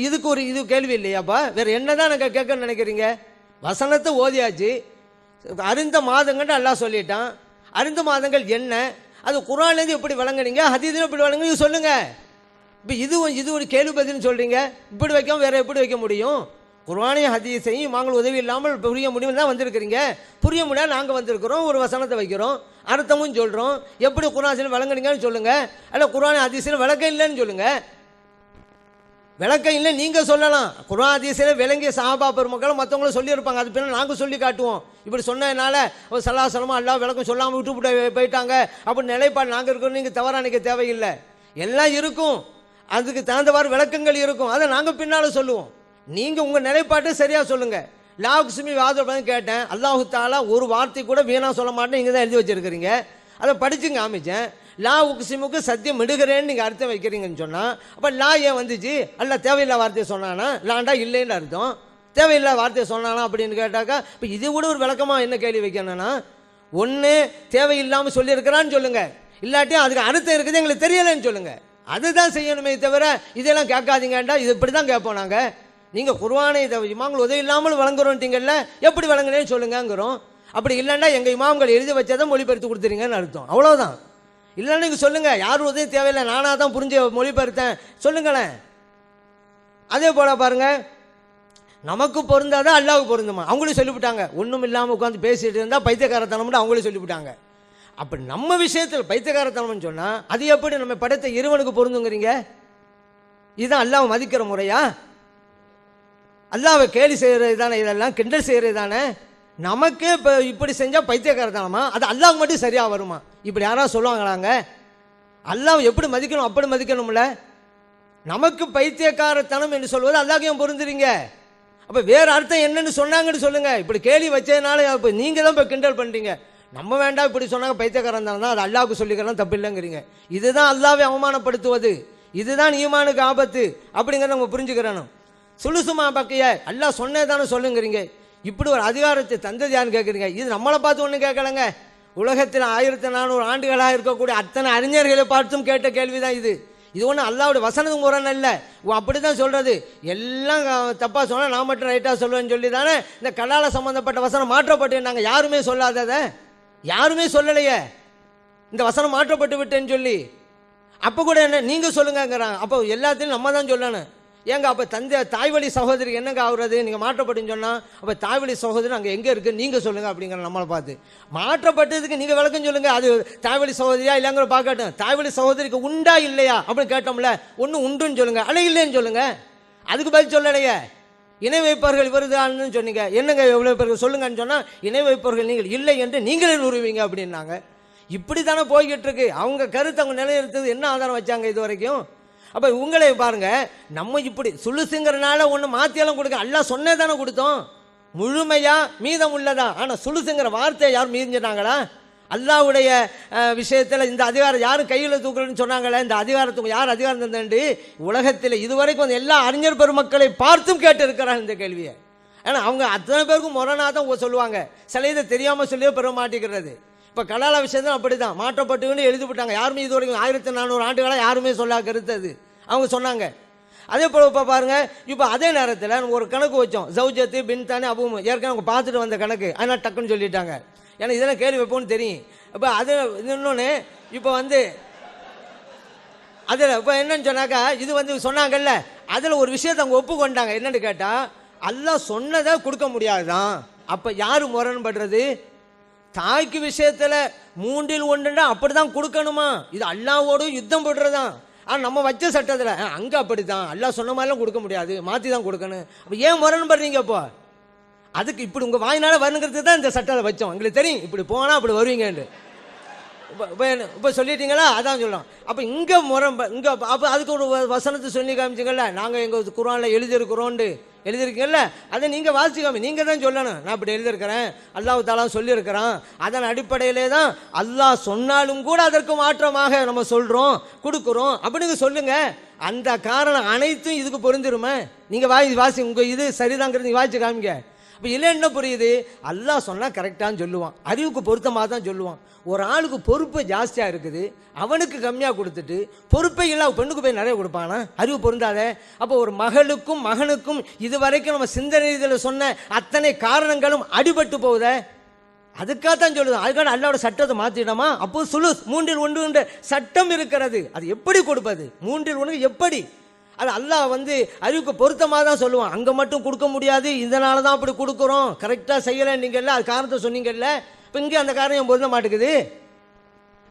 A: இதுக்கு ஒரு இது கேள்வி இல்லையாப்பா? வேறு என்ன தான் எனக்கு கேட்கணும்னு நினைக்கிறீங்க? வசனத்தை ஓதியாச்சு, அறிந்த மாதங்கள்னு அல்லாஹ் சொல்லிட்டான். அறிந்த மாதங்கள் என்ன, அது குர்ஆன்லேருந்து எப்படி விளங்குனீங்க, ஹதீஸ்ல எப்படி விளங்குனீங்க சொல்லுங்கள். இப்போ இது ஒரு கேள்வி பதில்னு சொல்கிறீங்க, இப்படி வைக்காமல் வேறு எப்படி வைக்க முடியும்? குர்ஆனையும் ஹதீஸையும் நாங்கள் உதவி இல்லாமல் புரிய முடியும் தான் வந்திருக்கிறீங்க. புரிய முடியாது நாங்கள் வந்திருக்கிறோம், ஒரு வசனத்தை வைக்கிறோம், அர்த்தமும் சொல்கிறோம், எப்படி குர்ஆனில் விளங்குனீங்கன்னு சொல்லுங்கள். அல்ல குர்ஆன் ஹதீஸில் விளக்கம் இல்லைன்னு சொல்லுங்கள். விளக்கம் இல்லை நீங்கள் சொல்லலாம். குர்ஆன் ஹதீஸில் விளங்கிய சஹாபா பெருமக்களும் மற்றவங்களும் சொல்லியிருப்பாங்க, அது பின்னால் நாங்கள் சொல்லி காட்டுவோம். இப்படி சொன்னதுனால ஸல்லல்லாஹு அலைஹி வஸல்லம் அல்லாஹ் விளக்கம் சொல்லாமல் விட்டு போயிட்டாங்க அப்படின்னு நிலைப்பாடு நாங்கள் இருக்கிறோம். நீங்கள் தவறாக நினைக்க தேவையில்லை, எல்லாம் இருக்கும், அதுக்கு தகுந்தவாறு விளக்கங்கள் இருக்கும், அதை நாங்கள் பின்னால் சொல்லுவோம். நீங்கள் உங்கள் நிலைப்பாட்டை சரியாக சொல்லுங்கள். லாகுஸ்மி வாதம் கேட்டேன், அல்லாஹு தாலா ஒரு வார்த்தை கூட வீணாக சொல்ல மாட்டேன், நீங்கள் தான் எழுதி வச்சுருக்கிறீங்க, அதை படிச்சுங்க ஆமிச்சேன். லா உக்சிமுக்கு சத்தியம் இடுகிறேன்னு நீங்கள் அர்த்தம் வைக்கிறீங்கன்னு சொன்னால் அப்போ லா ஏன் வந்துச்சு? அல்ல தேவையில்லா வார்த்தையை சொன்னானா, லாண்டா இல்லைன்னு அர்த்தம், தேவையில்லா வார்த்தையை சொன்னானா அப்படின்னு கேட்டாக்கா இப்போ இது கூட ஒரு விளக்கமாக என்ன கேள்வி வைக்கணும்னா, ஒன்று தேவையில்லாமல் சொல்லியிருக்கிறான்னு சொல்லுங்கள், இல்லாட்டி அதுக்கு அர்த்தம் இருக்குது எங்களுக்கு தெரியலைன்னு சொல்லுங்கள். அதுதான் செய்யணுமே தவிர இதெல்லாம் கேட்காதீங்கண்டா, இது இப்படி தான் கேட்போம் நாங்கள். நீங்கள் குர்ஆனை இமாம்கள் உதவி இல்லாமல் வழங்குறோன்ட்டீங்கல்ல, எப்படி வழங்குனேன்னு சொல்லுங்கிறோம். அப்படி இல்லைன்னா எங்கள் இமாம்கள் எழுதி வச்சதை மொழிபெயர்த்து கொடுத்துறீங்கன்னு அர்த்தம், அவ்வளோதான். இல்லைன்னு நீங்கள் சொல்லுங்கள், யார் உதவி தேவையில்லை, நானாக தான் புரிஞ்சு மொழிபெயர்த்தேன் சொல்லுங்களேன். அதே போல் பாருங்கள், நமக்கு பொருந்தாதான் அல்லாவுக்கு பொருந்துமா, அவங்களும் சொல்லிவிட்டாங்க. ஒன்றும் இல்லாமல் உட்காந்து பேசிட்டு இருந்தால் பைத்தியக்காரத்தனம்னு அவங்களும் சொல்லிவிட்டாங்க. அப்படி நம்ம விஷயத்தில் பைத்தியக்காரத்தனம்னு சொன்னால் அது எப்படி நம்ம படைத்த இறைவனுக்கு பொருந்துங்கிறீங்க? இதுதான் அல்லாவை மதிக்கிற முறையா? அல்லாவை கேலி செய்கிறது தானே, இதெல்லாம் கிண்டல் செய்கிறது தானே. நமக்கே இப்போ இப்படி செஞ்சால் பைத்தியக்காரத்தனமா, அது அல்லாவுக்கு மட்டும் சரியாக வருமா? இப்படி யாராவது சொல்லுவாங்களாங்க? அல்லாவை எப்படி மதிக்கணும் அப்படி மதிக்கணும்ல. நமக்கு பைத்தியக்காரத்தனம் என்று சொல்வது அல்லாஹ்க்கு ஏன் பொருந்துறீங்க? அப்போ வேறு அர்த்தம் என்னன்னு சொன்னாங்கன்னு சொல்லுங்கள். இப்படி கேலி வச்சதுனால இப்போ நீங்கள் தான் இப்போ கிண்டல் பண்ணுறீங்க. நம்ம வேண்டாம் இப்படி சொன்னாங்க பைத்தியக்காரன் தான், அது அல்லாவுக்கு சொல்லிக்கலாம் தப்பு இல்லைங்கிறீங்க. இதுதான் அல்லாவை அவமானப்படுத்துவது, இதுதான் ஈமானுக்கு ஆபத்து அப்படிங்கிறத நம்ம புரிஞ்சுக்கிறணும். சுலுசுமா பக்கைய அல்லாஹ் சொன்னதானே சொல்லுங்கிறீங்க. இப்படி ஒரு அதிகாரத்தை தந்தது யாருன்னு கேட்குறீங்க. இது நம்மளை பார்த்து ஒன்றும் கேட்கலங்க. உலகத்தில் 1400 ஆண்டுகளாக இருக்கக்கூடிய அத்தனை அறிஞர்களை பார்த்தும் கேட்ட கேள்விதான் இது. இது ஒன்றும் அல்லாவுடைய வசனத்துக்கு முரண் இல்லை. அப்படி தான் சொல்கிறது. எல்லாம் தப்பாக சொன்னால் நான் மட்டும் ரைட்டாக சொல்லுவேன்னு சொல்லி தானே இந்த கலால சம்மந்தப்பட்ட வசனம் மாற்றப்பட்டு நாங்கள் யாருமே சொல்லாததை யாருமே சொல்லலையே, இந்த வசனம் மாற்றப்பட்டு விட்டேன்னு சொல்லி. அப்போ கூட என்ன நீங்கள் சொல்லுங்கிறாங்க. அப்போ எல்லாத்தையும் நம்ம தான் சொல்லணும். ஏங்க அப்போ தாய்வழி சகோதரி என்னங்க ஆகுறது? நீங்கள் மாற்றப்பட்டுன்னு சொன்னால் அப்போ தாய்வழி சகோதரி அங்கே எங்கே இருக்குது நீங்கள் சொல்லுங்கள் அப்படிங்கிற நம்மளை பார்த்து. மாற்றப்பட்டதுக்கு நீங்கள் விளக்கம் சொல்லுங்கள். அது தாய்வழி சகோதரியா இல்லைங்கிற பார்க்கட்டும். தாய்வழி சகோதரிக்கு உண்டா இல்லையா அப்படின்னு கேட்டோம்ல, ஒன்று உண்டுன்னு சொல்லுங்கள், அல்ல இல்லைன்னு சொல்லுங்கள். அதுக்கு பதில் சொல்லலையே. இணை வைப்பவர்கள் வருதான்னு சொன்னீங்க, என்னங்க எவ்வளோ பேருக்கு சொல்லுங்கன்னு சொன்னால் இணை வைப்பவர்கள் நீங்கள் இல்லை என்று நீங்களே நிறுவீங்க அப்படின்னாங்க. இப்படி தானே போய்கிட்டு இருக்கு. அவங்க கருத்து அவங்க நிலைநிறுத்தது என்ன ஆதாரம் வச்சாங்க இது வரைக்கும்? அப்போ உங்களே பாருங்க, நம்ம இப்படி சுலுசுங்கிறனால ஒன்று மாற்றியெல்லாம் கொடுக்க அல்லாஹ் சொன்னே தானே கொடுத்தோம், முழுமையா மீதம் உள்ளதா. ஆனால் சுலுசுங்கிற வார்த்தையை யாரும் மீறிஞ்சிட்டாங்களா? அல்லாஹ்வுடைய விஷயத்தில் இந்த அதிகாரம் யாரும் கையில் தூக்கலன்னு சொன்னாங்களே, இந்த அதிகாரத்துக்கு யார் அதிகாரம் தந்தேன்ட்டு உலகத்தில் இதுவரைக்கும் வந்து எல்லா அறிஞர் பெருமக்களை பார்த்தும் கேட்டு இருக்கிறாங்க இந்த கேள்வியை. ஏன்னா அவங்க அத்தனை பேருக்கும் முரணாக தான் சொல்லுவாங்க. சில இதை தெரியாமல் சொல்லியோ பெற மாட்டேங்கிறது. இப்போ கலால விஷயத்தான் அப்படி தான் மாற்றப்பட்டுன்னு எழுதிவிட்டாங்க. யாருமே இது வரைக்கும் 1400 ஆண்டுகளாக யாருமே சொல்ல கருத்தது அவங்க சொன்னாங்க. அதே போல் இப்போ பாருங்கள், இப்போ அதே நேரத்தில் நம்ம ஒரு கணக்கு வச்சோம், ஜவுஜத்து பின் தானே அபூம், ஏற்கனவே அவங்க பார்த்துட்டு வந்த கணக்கு, அதனால் டக்குன்னு சொல்லிட்டாங்க. ஏன்னா இதெல்லாம் கேள்வி வைப்போம்னு தெரியும். இப்போ அது இன்னொன்று இப்போ வந்து அதில் இப்போ என்னன்னு சொன்னாக்கா, இது வந்து சொன்னாங்கல்ல, அதில் ஒரு விஷயத்தை அவங்க ஒப்புக்கொண்டாங்க. என்னன்னு கேட்டால், அல்லாஹ் சொன்னதை கொடுக்க முடியாதுதான். அப்போ யார் முரண்படுறது? தாய்க்கு விஷயத்தில் 3ல் 1 அப்படி தான் கொடுக்கணுமா? இது அல்லாவோடு யுத்தம் போடுறதான். ஆனால் நம்ம வச்ச சட்டத்தில் அங்கே அப்படி தான் அல்லாஹ் சொன்ன மாதிரிலாம் கொடுக்க முடியாது, மாற்றி தான் கொடுக்கணும். அப்போ ஏன் முரண்படுறீங்க? இப்போ அதுக்கு இப்படி உங்கள் வாயினால் வரணுங்கிறது தான் இந்த சட்டத்தை வச்சோம். எங்களுக்கு தெரியும் இப்படி போனால் அப்படி வருவீங்கன்னு. இப்போ சொல்லிட்டீங்களா, அதான் சொல்லலாம். அப்போ இங்கே இங்கே அப்போ அதுக்கு ஒரு வசனத்தை சொல்லி காமிச்சிங்கல்ல, நாங்கள் எங்கள் குர்ஆனில் எழுதியிருக்கிறோன்ட்டு எழுதியிருக்கீங்கல்ல, அதை நீங்கள் வாசிக்காம நீங்கள் தான் சொல்லணும். நான் இப்படி எழுதியிருக்கிறேன், அல்லாஹ் தஆலா சொல்லியிருக்கிறான், அதன் அடிப்படையிலே தான் அல்லாஹ் சொன்னாலும் கூட அதற்கு மாற்றமாக நம்ம சொல்கிறோம் கொடுக்குறோம் அப்படின்னு சொல்லுங்கள். அந்த காரணம் அனைத்தும் இதுக்கு பொருந்துருமே. நீங்கள் வாசி உங்கள் இது சரிதாங்கிறது நீங்கள் வாசிச்சு காமிங்க. இப்போ இல்லை என்ன புரியுது? அல்லாஹ் சொன்னால் கரெக்டானு சொல்லுவான், அறிவுக்கு பொருத்தமாக தான் சொல்லுவான். ஒரு ஆளுக்கு பொறுப்பு ஜாஸ்தியாக இருக்குது, அவனுக்கு கம்மியாக கொடுத்துட்டு பொறுப்பை இல்லை பெண்ணுக்கு போய் நிறைய கொடுப்பானா? அறிவு பொருந்தாத. அப்போ ஒரு மகளுக்கும் மகனுக்கும் இது வரைக்கும் நம்ம சிந்தனை இதில் சொன்ன அத்தனை காரணங்களும் அடிபட்டு போகுதே, அதுக்காகத்தான் சொல்லுது. அதுக்காக அல்லாவோட சட்டத்தை மாற்றிடமா? அப்போ சுலு 3ல் 1 சட்டம் இருக்கிறது, அது எப்படி கொடுப்பது? 3ல் 1 எப்படி? அது அல்லாஹ் வந்து அறிவுக்கு பொருத்தமாக தான் சொல்லுவான். அங்கே மட்டும் கொடுக்க முடியாது, இதனால தான் அப்படி கொடுக்குறோம், கரெக்டாக செய்யலை நீங்கள்ல, அது காரணத்தை சொன்னீங்கல்ல. இப்போ இங்கே அந்த காரணம் பொருந்த மாட்டேங்குது.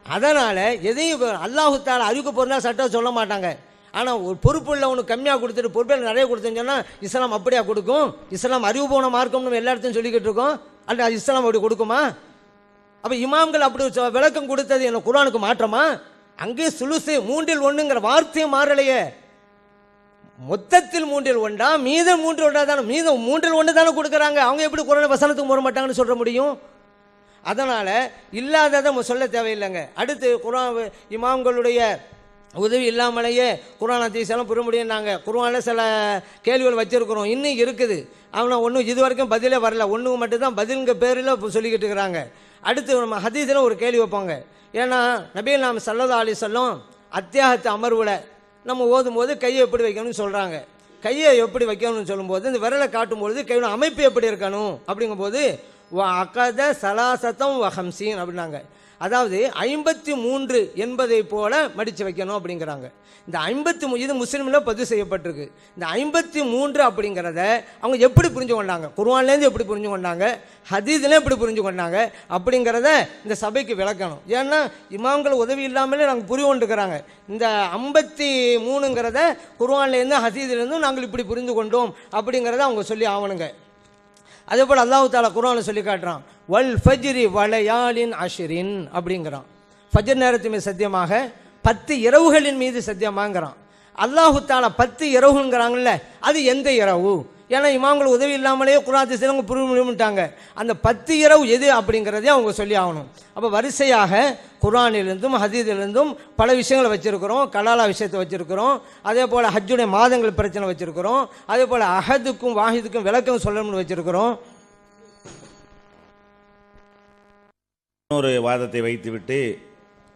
A: அதனால் எதையும் அல்லாஹ் தஆலா அறிவுக்கு பொருந்தால் சட்டம் சொல்ல மாட்டாங்க. ஆனால் ஒரு பொறுப்பு உள்ளவனுக்கு கம்மியாக கொடுத்துட்டு பொறுப்பில் நிறைய கொடுத்துன்னு சொன்னால் இஸ்லாம் அப்படியா கொடுக்கும்? இஸ்லாம் அறிவு போன மார்க்கம்னு எல்லா இடத்தையும் சொல்லிக்கிட்டு இருக்கோம், அல்ல இஸ்லாம் அப்படி கொடுக்குமா? அப்போ இமாம்கள் அப்படி விளக்கம் கொடுத்தது என்ன குர்ஆனுக்கு மாற்றமா? அங்கேயே சுலுசு 3ல் 1 வார்த்தையும் மாறலையே. மொத்தத்தில் 3ல் 1 மீதம் 3ல் 1 தானே, மீதம் 3ல் 1 தானே கொடுக்குறாங்க. அவங்க எப்படி குர்ஆன் வசனத்துக்கு போட மாட்டாங்கன்னு சொல்ல முடியும்? அதனால் இல்லாததை நம்ம சொல்ல தேவையில்லைங்க. அடுத்து குர்ஆன் இமாம்களுடைய உதவி இல்லாமலேயே குர்ஆன் ஹதீஸ் எல்லாம் புரிய முடியும். நாங்கள் குர்ஆனில் சில கேள்விகள் வச்சுருக்கிறோம், இன்னும் இருக்குது. ஆனால் ஒன்றும் இது வரைக்கும் பதிலே வரல, ஒன்று மட்டும்தான் பதிலுங்க பேரில் சொல்லிக்கிட்டு இருக்கிறாங்க. அடுத்து நம்ம ஹதீஸில் ஒரு கேள்வி வைப்பாங்க. ஏன்னா நபிகள் நாயகம் ஸல்லல்லாஹு அலைஹி வஸல்லம் அத்தியாகத்து அமர்வில் நம்ம ஓதும் போது கையை எப்படி வைக்கணும்னு சொல்கிறாங்க. கையை எப்படி வைக்கணும்னு சொல்லும்போது இந்த விரலை காட்டும்பொழுது கையோட அமைப்பு எப்படி இருக்கணும் அப்படிங்கும்போது அக்கத சலாசத்தம் வஹம்சீன் அப்படின்னாங்க. அதாவது 53 என்பதை போல மடித்து வைக்கணும் அப்படிங்கிறாங்க. இந்த 53 இது முஸ்லீமில் பதிவு செய்யப்பட்டிருக்கு. இந்த 53 அப்படிங்கிறத அவங்க எப்படி புரிஞ்சு கொண்டாங்க, குர்ஆன்லேருந்து எப்படி புரிஞ்சு கொண்டாங்க, ஹதீஸ்லேயும் எப்படி புரிஞ்சு கொண்டாங்க அப்படிங்கிறத இந்த சபைக்கு விளக்கணும். ஏன்னா இமாம்கள் உதவி இல்லாமலே நாங்கள் புரிந்து கொண்டுக்கிறாங்க. இந்த 53ங்கிறத குர்ஆன்லேருந்து ஹதீஸ்லேருந்து நாங்கள் இப்படி புரிந்து கொண்டோம் அப்படிங்கிறத அவங்க சொல்லி ஆகணுங்க. அதே போல் அல்லாஹ் தஆலா குர்ஆனில் சொல்லி காட்டுறான், வல் ஃபஜ்ரி வலயாலின் அஷ்ரின் அப்படிங்கிறான். ஃபஜ்ர் நேரத்தின் மீது சத்தியமாக, 10 இரவுகளின் மீது சத்தியமாங்கிறான். அல்லாஹ் தஆலா 10 இரவுங்கிறாங்கல்ல, அது எந்த இரவு? ஏன்னா இமாம்கள் உதவி இல்லாமலேயே குர்ஆன் அவங்க புரிஞ்சுட்டாங்க. அந்த 10 இரவு எது அப்படிங்கிறதே அவங்க சொல்லி ஆகணும். அப்போ வரிசையாக குர்ஆனிலிருந்தும் ஹதீஸிலிருந்தும் பல விஷயங்களை வச்சுருக்கிறோம். கலாலா விஷயத்தை வச்சுருக்கிறோம். அதே போல் ஹஜ்ஜுடைய மாதங்கள் பிரச்சனை வச்சுருக்கிறோம். அதே போல் அஹதுக்கும் வாஹிதுக்கும் விளக்கம் சொல்லணும்னு வச்சுருக்கிறோம்.
B: இன்னொரு வாதத்தை வைத்துவிட்டு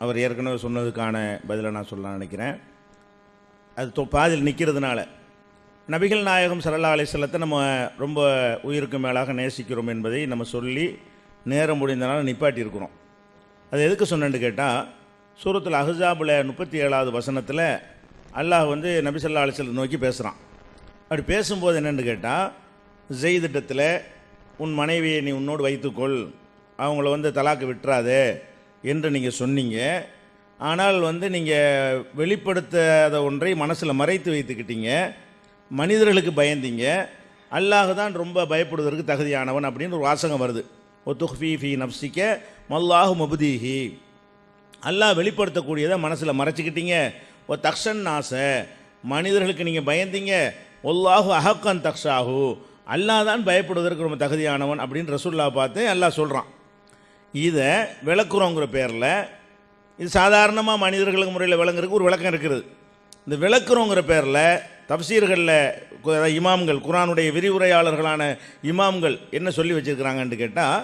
B: அவர் ஏற்கனவே சொன்னதுக்கான பதிலை நான் சொல்ல நினைக்கிறேன். அது பாதியில் நிற்கிறதுனால நபிகள் நாயகம் ஸல்லல்லாஹு அலைஹி வஸல்லத்தை நம்ம ரொம்ப உயிருக்கு மேலாக நேசிக்கிறோம் என்பதை நம்ம சொல்லி நேரம் முடிந்தனால நிப்பாட்டியிருக்கிறோம். அது எதுக்கு சொன்னேன்னு கேட்டால், சூரத்துல் அஹ்ஸாபில் 37வது வசனத்தில் அல்லாஹ் வந்து நபி ஸல்லல்லாஹு அலைஹி வஸல்லம் நோக்கி பேசுகிறான். அப்படி பேசும்போது என்னென்னு கேட்டால், ஸெய்திடத்தில் உன் மனைவியை நீ உன்னோடு வைத்துக்கொள், அவங்கள வந்து தலாக்கு விட்டுறாதே என்று நீங்கள் சொன்னீங்க. ஆனால் வந்து நீங்கள் வெளிப்படுத்தாத ஒன்றை மனசில் மறைத்து வைத்துக்கிட்டீங்க, மனிதர்களுக்கு பயந்தீங்க, அல்லாஹ் தான் ரொம்ப பயப்படுவதற்கு தகுதியானவன் அப்படின்னு ஒரு வாசகம் வருது. ஒ துஹ்ஃபி ஃபீ நஃப்ஸிக மல்லாஹு முப்தீஹி, அல்லாஹ் வெளிப்படுத்தக்கூடியதை மனசில் மறைச்சிக்கிட்டீங்க. ஒ தக்ஷன் நாச, மனிதர்களுக்கு நீங்கள் பயந்தீங்க. ஒல்லாஹு அஹக்கன் தக்ஷாஹு, அல்லாஹ் தான் பயப்படுவதற்கு ரொம்ப தகுதியானவன் அப்படின்னு ரசூலுல்லாஹ் பார்த்து அல்லாஹ் சொல்கிறான். இதை விளக்குறோங்கிற பேரில், இது சாதாரணமாக மனிதர்களுக்கு முறையில் விளங்குறதுக்கு ஒரு விளக்கம் இருக்குது. இந்த விளக்குறோங்கிற பேரில் தப்சீர்களில் இமாம்கள், குர்ஆனுடைய விரிவுரையாளர்களான இமாம்கள் என்ன சொல்லி வச்சுருக்கிறாங்கன்னு கேட்டால்,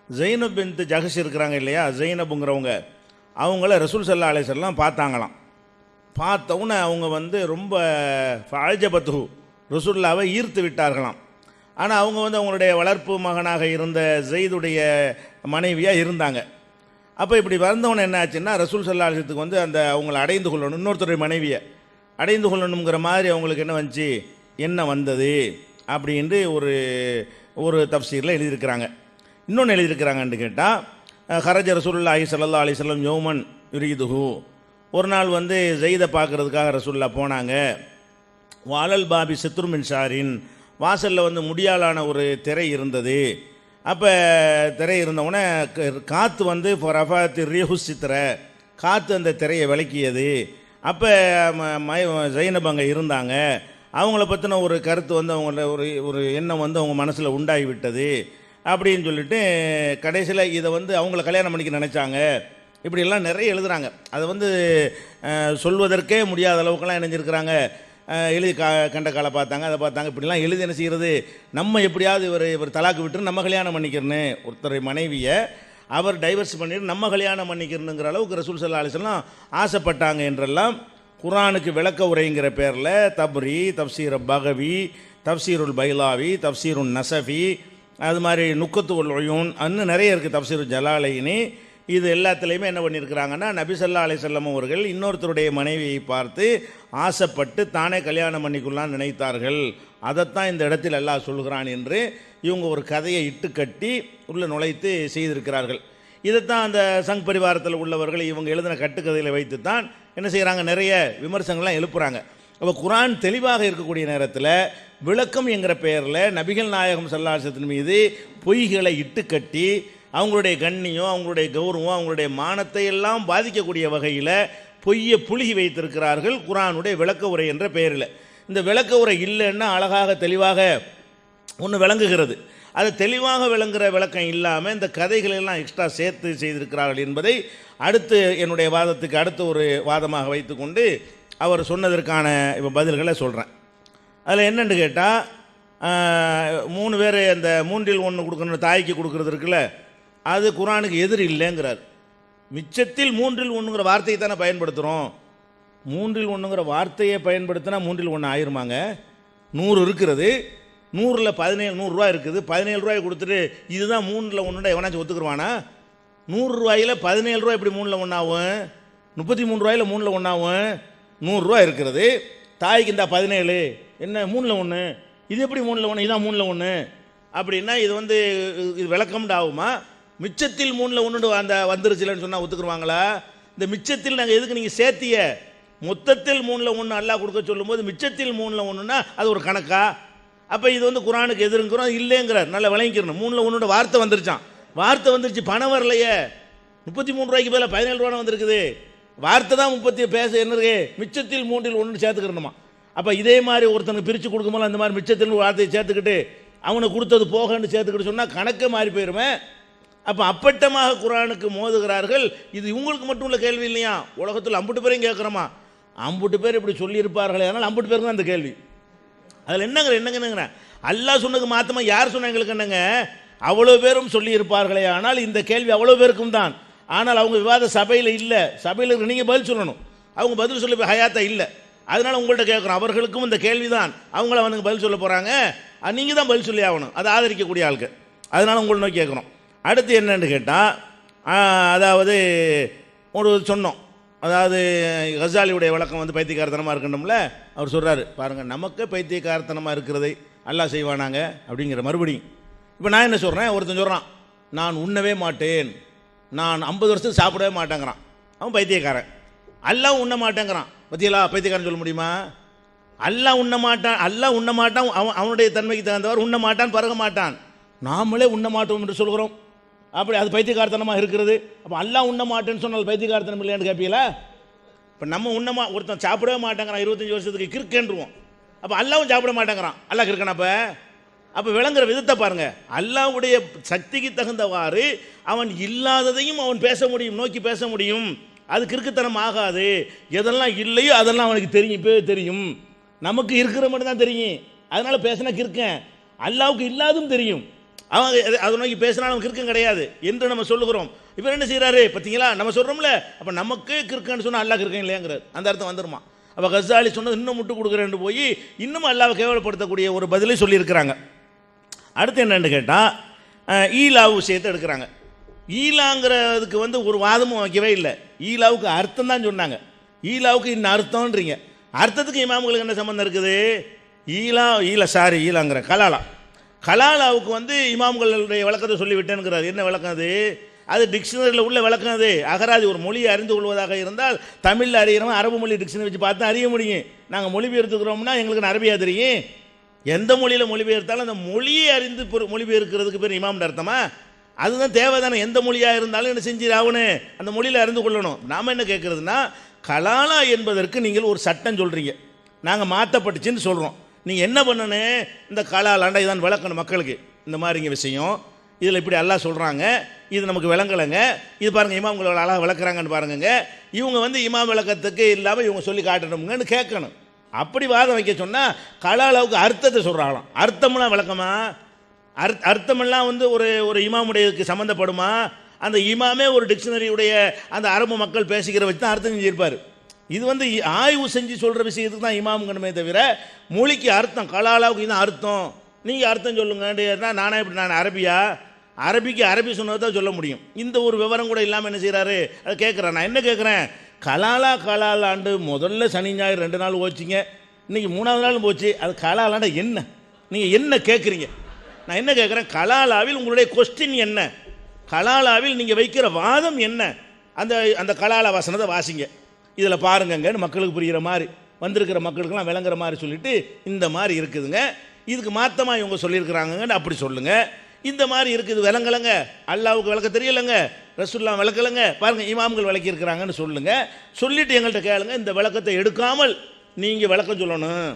B: ஜெய்னப் பின்த் ஜஹஷ் இருக்கிறாங்க இல்லையா, ஜெய்னபுங்கிறவங்க, அவங்கள ரசூல் ஸல்லல்லாஹு அலைஹி வஸல்லம் பார்த்தாங்களாம். பார்த்தவுடனே அவங்க வந்து ரொம்ப ஃபஅஜபத்துஹு, ரசூலுல்லாவை ஈர்த்து விட்டார்களாம். ஆனால் அவங்க வந்து அவங்களுடைய வளர்ப்பு மகனாக இருந்த ஜெயிதுடைய மனைவியாக இருந்தாங்க. அப்போ இப்படி வந்தவொன்னே என்ன ஆச்சுன்னா, ரசூல் ஸல்லல்லாஹு அலைஹி வஸல்லத்துக்கு வந்து அந்த அவங்களை அடைந்து கொள்ளணும், இன்னொருத்தருடைய மனைவியை அடைந்து கொள்ளணுங்கிற மாதிரி அவங்களுக்கு என்ன வந்துச்சு, என்ன வந்தது அப்படின்ட்டு ஒரு தஃப்சீரில் எழுதியிருக்கிறாங்க. இன்னொன்று எழுதியிருக்கிறாங்கன்னு கேட்டால், ஹரஜ ரசூலுல்லாஹி ஸல்லல்லாஹு அலைஹி வஸல்லம் யௌமன் யுரீதுஹு, ஒரு நாள் வந்து ஜெயிதை பார்க்குறதுக்காக ரசூலுல்லாஹ் போனாங்க. வாலல் பாபி சித்ரு மின் ஷாரின், வாசலில் வந்து முடியாலான ஒரு திரை இருந்தது. அப்போ திரை இருந்தவுடனே காற்று வந்து ரஃபாத் ரீஹு சித்திர, காற்று அந்த திரையை விளக்கியது. அப்போ ஜைனப் அங்கே இருந்தாங்க. அவங்கள பற்றின ஒரு கருத்து வந்து அவங்கள ஒரு எண்ணம் வந்து அவங்க மனசில் உண்டாகிவிட்டது அப்படின்னு சொல்லிட்டு கடைசியில் இதை வந்து அவங்கள கல்யாணம் பண்ணிக்க நினச்சாங்க. இப்படியெல்லாம் நிறைய எழுதுகிறாங்க. அதை வந்து சொல்வதற்கே முடியாத அளவுக்குலாம் இணைஞ்சிருக்கிறாங்க. எழுதி கண்ட காலை பார்த்தாங்க, அதை பார்த்தாங்க, இப்படிலாம் எழுதி என்ன செய்கிறது, நம்ம எப்படியாவது இவர் தலாக்கு விட்டு நம்ம கல்யாணம் பண்ணிக்கிறேன்னு, ஒருத்தரை மனைவியை அவர் டைவர்ஸ் பண்ணிட்டு நம்ம கல்யாணம் பண்ணிக்கிறனுங்கிற அளவுக்கு ரசூல் ஸல்லல்லாஹு அலைஹி வஸல்லம் ஆசைப்பட்டாங்க என்றெல்லாம் குர்ஆனுக்கு விளக்க உரைங்கிற பேரில் தப்ரி, தப்சீர் பகவி, தப்சீருல் பைலாவி, தப்சீருன் நசஃபி, அது மாதிரி நுக்கத்துல் உயூன், இன்னும் நிறைய இருக்குது, தப்சீரு ஜலாலைனி, இது எல்லாத்துலேயுமே என்ன பண்ணியிருக்கிறாங்கன்னா, நபி ஸல்லல்லாஹு அலைஹி வஸல்லம் அவர்கள் இன்னொருத்தருடைய மனைவியை பார்த்து ஆசைப்பட்டு தானே கல்யாணம் பண்ணிக்கொள்ளலான்னு நினைத்தார்கள். அதைத்தான் இந்த இடத்தில் அல்லாஹ் சொல்கிறான் என்று இவங்க ஒரு கதையை இட்டு கட்டி உள்ளே நுழைத்து செய்திருக்கிறார்கள். இதைத்தான் அந்த சங் பரிவாரத்தில் உள்ளவர்கள் இவங்க எழுதின கட்டுக்கதையில் வைத்து தான் என்ன செய்கிறாங்க, நிறைய விமர்சனங்கள்லாம் எழுப்புகிறாங்க. அப்போ குர்ஆன் தெளிவாக இருக்கக்கூடிய நேரத்தில் விளக்கம் என்கிற பெயரில் நபிகள் நாயகம் ஸல்லல்லாஹு அலைஹி வஸல்லம் மீது பொய்களை இட்டு கட்டி அவங்களுடைய கண்ணியம், அவங்களுடைய கௌரவம், அவங்களுடைய மானத்தை எல்லாம் பாதிக்கக்கூடிய வகையில் பொய்யை புழுகி வைத்திருக்கிறார்கள் குர்ஆனுடைய விளக்க உரை என்ற பெயரில். இந்த விளக்க உரை இல்லைன்னா அழகாக தெளிவாக ஒன்று விளங்குகிறது. அது தெளிவாக விளங்குகிற விளக்கம் இல்லாமல் இந்த கதைகளெல்லாம் எக்ஸ்ட்ரா சேர்த்து செய்திருக்கிறார்கள் என்பதை அடுத்து என்னுடைய வாதத்துக்கு அடுத்த ஒரு வாதமாக வைத்துக்கொண்டு அவர் சொன்னதற்கான இப்போ பதில்களை சொல்கிறேன். அதில் என்னென்னு கேட்டால், 3 பேர் அந்த 3இல் 1 கொடுக்கணும், தாய்க்கு கொடுக்குறது இருக்குல்ல, அது குர்ஆனுக்கு எதிர் இல்லைங்கிறார். மிச்சத்தில் 3இல் 1ங்கிற வார்த்தையை தானே பயன்படுத்துகிறோம். 3இல் 1ங்கிற வார்த்தையை பயன்படுத்தினா 3இல் 1 ஆயிருமாங்க? 100 இருக்கிறது, 100ல் 17 100 ரூபா இருக்குது, 17 ரூபாய் கொடுத்துட்டு இதுதான் 3இல் 1 எவனாச்சும் ஒத்துக்குருவானா? 100 ரூபாயில் 17 ரூபா எப்படி 3ல் 1 ஆகும்? 33 ரூபாயில் 3ல் 1 ஆகும்? 100 ரூபா இருக்கிறது, தாய்க்கு இந்த 17 என்ன 3ல் 1, இது எப்படி 3ல் 1, இதான் 3ல் 1 அப்படின்னா இது வந்து இது விளக்கம்னு ஆகுமா? மிச்சத்தில் 3ல் 1 அந்த வந்துருச்சுலன்னு சொன்னால் ஒத்துக்குருவாங்களா? இந்த மிச்சத்தில் நாங்கள் எதுக்கு நீங்கள் சேர்த்திய? மொத்தத்தில் 3ல் 1 அல்லாஹ் கொடுக்க சொல்லும்போது மிச்சத்தில் 3ல் 1ன்னா அது ஒரு கணக்கா? அப்போ இது வந்து குரானுக்கு எதிர்ங்கிறோம் இல்லைங்கிறார். நல்லா விளங்கிக்கிறணும். 3ல் 1 வார்த்தை வந்துருச்சான், வார்த்தை வந்துருச்சு, பணம் வரலையே. 33 ரூபாய்க்கு பதிலாக 17 ரூபா வந்திருக்குது. வார்த்தை தான் 30 பேச என்ன இருக்கு, மிச்சத்தில் 3ல் 1 சேர்த்துக்கிறணுமா? அப்போ இதே மாதிரி ஒருத்தனுக்கு பிரித்து கொடுக்கும்போது அந்த மாதிரி மிச்சத்தில் வார்த்தையை சேர்த்துக்கிட்டு அவனுக்கு கொடுத்தது போகன்னு சேர்த்துக்கிட்டு சொன்னால் கணக்கே மாறி போயிருமே. அப்போ அப்பட்டமாக குரானுக்கு மோதுகிறார்கள். இது இவங்களுக்கு மட்டும் உள்ள கேள்வி இல்லையா, உலகத்தில் அம்புட்டு பேரையும் கேட்குறோமா? அம்புட்டு பேர் இப்படி சொல்லியிருப்பார்களே, ஆனால் அம்புட்டு பேருக்கு தான் அந்த கேள்வி. அதில் என்னங்க அல்லாஹ் சொன்னதுக்கு மாத்தமா யார் சொன்ன எங்களுக்கு என்னங்க? அவ்வளோ பேரும் சொல்லியிருப்பார்களே, ஆனால் இந்த கேள்வி அவ்வளோ பேருக்கும் தான். ஆனால் அவங்க விவாத சபையில் இல்லை, சபையில் நீங்கள் பதில் சொல்லணும். அவங்க பதில் சொல்ல ஹயாத்தா இல்லை, அதனால உங்கள்கிட்ட கேட்குறோம். அவர்களுக்கும் இந்த கேள்வி தான், அவங்கள அவனுக்கு பதில் சொல்ல போகிறாங்க, நீங்கள் தான் பதில் சொல்லி ஆகணும், அதை ஆதரிக்கக்கூடிய ஆளுக்கு. அதனால் உங்களை நோக்கி கேட்குறோம். அடுத்து என்னன்னு கேட்டால், அதாவது ஒரு சொன்னோம், அதாவது கசாலியுடைய வழக்கம் வந்து பைத்தியக்காரத்தனமாக இருக்கணும்ல. அவர் சொல்கிறாரு பாருங்கள், நமக்கு பைத்தியக்காரத்தனமாக இருக்கிறதை அல்லாஹ் செய்வானாங்க அப்படிங்கிற மறுபடியும். இப்போ நான் என்ன சொல்கிறேன், ஒருத்தன் சொல்கிறான் நான் உண்ணவே மாட்டேன், நான் 50 வருஷத்துக்கு சாப்பிடவே மாட்டேங்கிறான், அவன் பைத்தியக்காரன். அல்லாஹ் உண்ண மாட்டேங்கிறான், பத்தியலா பைத்தியக்காரன் சொல்ல முடியுமா? அல்லாஹ் உண்ண மாட்டான், அல்லாஹ் உண்ண மாட்டான், அவனுடைய தன்மைக்கு தகுந்தவர் உண்ண மாட்டான், பருக மாட்டான். நாமளே உண்ண மாட்டோம் என்று சொல்கிறோம், அப்படி அது பைத்தியக்காரத்தனமாக இருக்கிறது. அப்போ அல்லாஹ் உண்ண மாட்டேன்னு சொன்னால் பைத்தியக்காரத்தனம் இல்லையான்னு கேட்பீங்களா? இப்போ நம்ம ஒருத்தன் சாப்பிடவே மாட்டேங்கிறான் 25 வருஷத்துக்கு கிறுக்கேன்றுவோம். அப்போ அல்லாவும் சாப்பிட மாட்டேங்கிறான், அல்லாஹ் கிறுக்கனா? அப்போ விளங்குற விதத்தை பாருங்க. அல்லாஹ்வுடைய சக்திக்கு தகுந்தவாறு அவன் இல்லாததையும் அவன் பேச முடியும், நோக்கி பேச முடியும். அது கிறுக்குத்தனம் ஆகாது. எதெல்லாம் இல்லையோ அதெல்லாம் அவனுக்கு தெரியும், இப்போ தெரியும். நமக்கு இருக்கிற மட்டும் தான் தெரியும், அதனால பேசினா கிறுக்கன். அல்லாவுக்கு இல்லாதும் தெரியும், அவன் அதை நோக்கி பேசினா நமக்கு கிறுக்கம் கிடையாது என்று நம்ம சொல்லுகிறோம். இப்போ என்ன செய்கிறாரு பார்த்தீங்களா, நம்ம சொல்கிறோம்ல. அப்போ நமக்கு கிறுக்கன்னு சொன்னால் அல்லாஹ் கிறுக்கன் இல்லையாங்கிறார், அந்த அர்த்தம் வந்துருமா? அப்போ கசாலி சொன்னது இன்னும் முட்டு கொடுக்குறேன்னு போய் இன்னும் அல்லாஹ்வை கேவலப்படுத்தக்கூடிய ஒரு பதிலை சொல்லியிருக்கிறாங்க. அடுத்து என்னென்னு கேட்டால், ஈலாவு விஷயத்தை எடுக்கிறாங்க. ஈலாங்கிறதுக்கு வந்து ஒரு வாதமும் வைக்கவே இல்லை, ஈலாவுக்கு அர்த்தம் தான் சொன்னாங்க. ஈலாவுக்கு இன்னும் அர்த்தம்ன்றீங்க, அர்த்தத்துக்கு இமாம்களுக்கு என்ன சம்மந்தம் இருக்குது? ஈலாங்கிற கலாலாவுக்கு வந்து இமாம்களுடைய விளக்கத்தை சொல்லிவிட்டேன்கிறார். என்ன விளக்கம் அது? அது டிக்ஷனரியில் உள்ள விளக்கம். அது அகராதி. ஒரு மொழியை அறிந்து கொள்வதாக இருந்தால் தமிழில் அறிகிறவன் அரபு மொழி டிக்ஷனரி வச்சு பார்த்தா அறிய முடியும். நாங்கள் மொழிபெயர்த்துக்கிறோம்னா எங்களுக்கு அரபியா தெரியும். எந்த மொழியில் மொழிபெயர்த்தாலும் அந்த மொழியை அறிந்து மொழிபெயர்க்கிறதுக்கு பேர் இமாம்னு அர்த்தமா? அதுதான் தேவை தானே. எந்த மொழியாக இருந்தாலும் என்ன செஞ்சிடாகணும், அந்த மொழியில் அறிந்து கொள்ளணும். நாம் என்ன கேட்குறதுனா, கலாலா என்பதற்கு நீங்கள் ஒரு சட்டம் சொல்கிறீங்க, நாங்கள் மாற்றப்பட்டுச்சுன்னு சொல்கிறோம். நீங்கள் என்ன பண்ணணும், இந்த கலாலாண்டா இதான் விளக்கணும் மக்களுக்கு. இந்த மாதிரிங்க விஷயம் இதில் இப்படி எல்லாம் சொல்கிறாங்க, இது நமக்கு விளங்கலைங்க, இது பாருங்கள் இமாம்கள் அழகாக விளக்குறாங்கன்னு பாருங்க. இவங்க வந்து இமாம் விளக்கத்துக்கு இல்லாமல் இவங்க சொல்லி காட்டணுங்கன்னு கேட்கணும். அப்படி வாதம் வைக்க சொன்னால் கலாலாவுக்கு அர்த்தத்தை சொல்கிறாங்களாம். அர்த்தம்லாம் விளக்கமா? அர்த்தமெல்லாம் வந்து ஒரு இமாமுடையதுக்கு சம்மந்தப்படுமா? அந்த இமாமே ஒரு டிக்ஷனரியுடைய அந்த அரபு மக்கள் பேசிக்கிற வச்சு தான் அர்த்தம் செஞ்சிருப்பார். இது வந்து ஆய்வு செஞ்சு சொல்கிற விஷயத்துக்கு தான் இமாமுங்கணுமே தவிர மொழிக்கு அர்த்தம் கலாலாவுக்கு இதுதான் அர்த்தம் நீங்கள் அர்த்தம் சொல்லுங்கன்னா நானே இப்படி நான் அரபிக்கு அரபி சொன்னது தான் சொல்ல முடியும். இந்த ஒரு விவரம் கூட இல்லாமல் என்ன செய்கிறாரு, அதை கேட்குறேன். நான் என்ன கேட்குறேன், கலாலாண்டு முதல்ல சனி ஞாயிறு 2 நாள் போச்சுங்க, இன்றைக்கி 3வது நாள் போச்சு, அது கலாலாண்டா என்ன? நீங்கள் என்ன கேட்குறீங்க? நான் என்ன கேட்குறேன், கலாலாவில் உங்களுடைய கொஸ்டின் என்ன, கலாலாவில் நீங்கள் வைக்கிற வாதம் என்ன? அந்த கலாலா வசனத்தை வாசிங்க, இதில் பாருங்கன்னு மக்களுக்கு புரிகிற மாதிரி, வந்திருக்கிற மக்களுக்கெல்லாம் விளங்குற மாதிரி சொல்லிவிட்டு இந்த மாதிரி இருக்குதுங்க, இதுக்கு மாற்றமாக இவங்க சொல்லியிருக்கிறாங்கன்னு அப்படி சொல்லுங்கள். இந்த மாதிரி இருக்குது விளங்கலைங்க, அல்லாவுக்கு விளக்க தெரியலைங்க, ரசூல்லா விளக்கலைங்க, பாருங்கள் இமாம்கள் விளக்கியிருக்கிறாங்கன்னு சொல்லுங்கள். சொல்லிவிட்டு எங்கள்கிட்ட கேளுங்க. இந்த விளக்கத்தை எடுக்காமல் நீங்கள் விளக்கம் சொல்லணும்,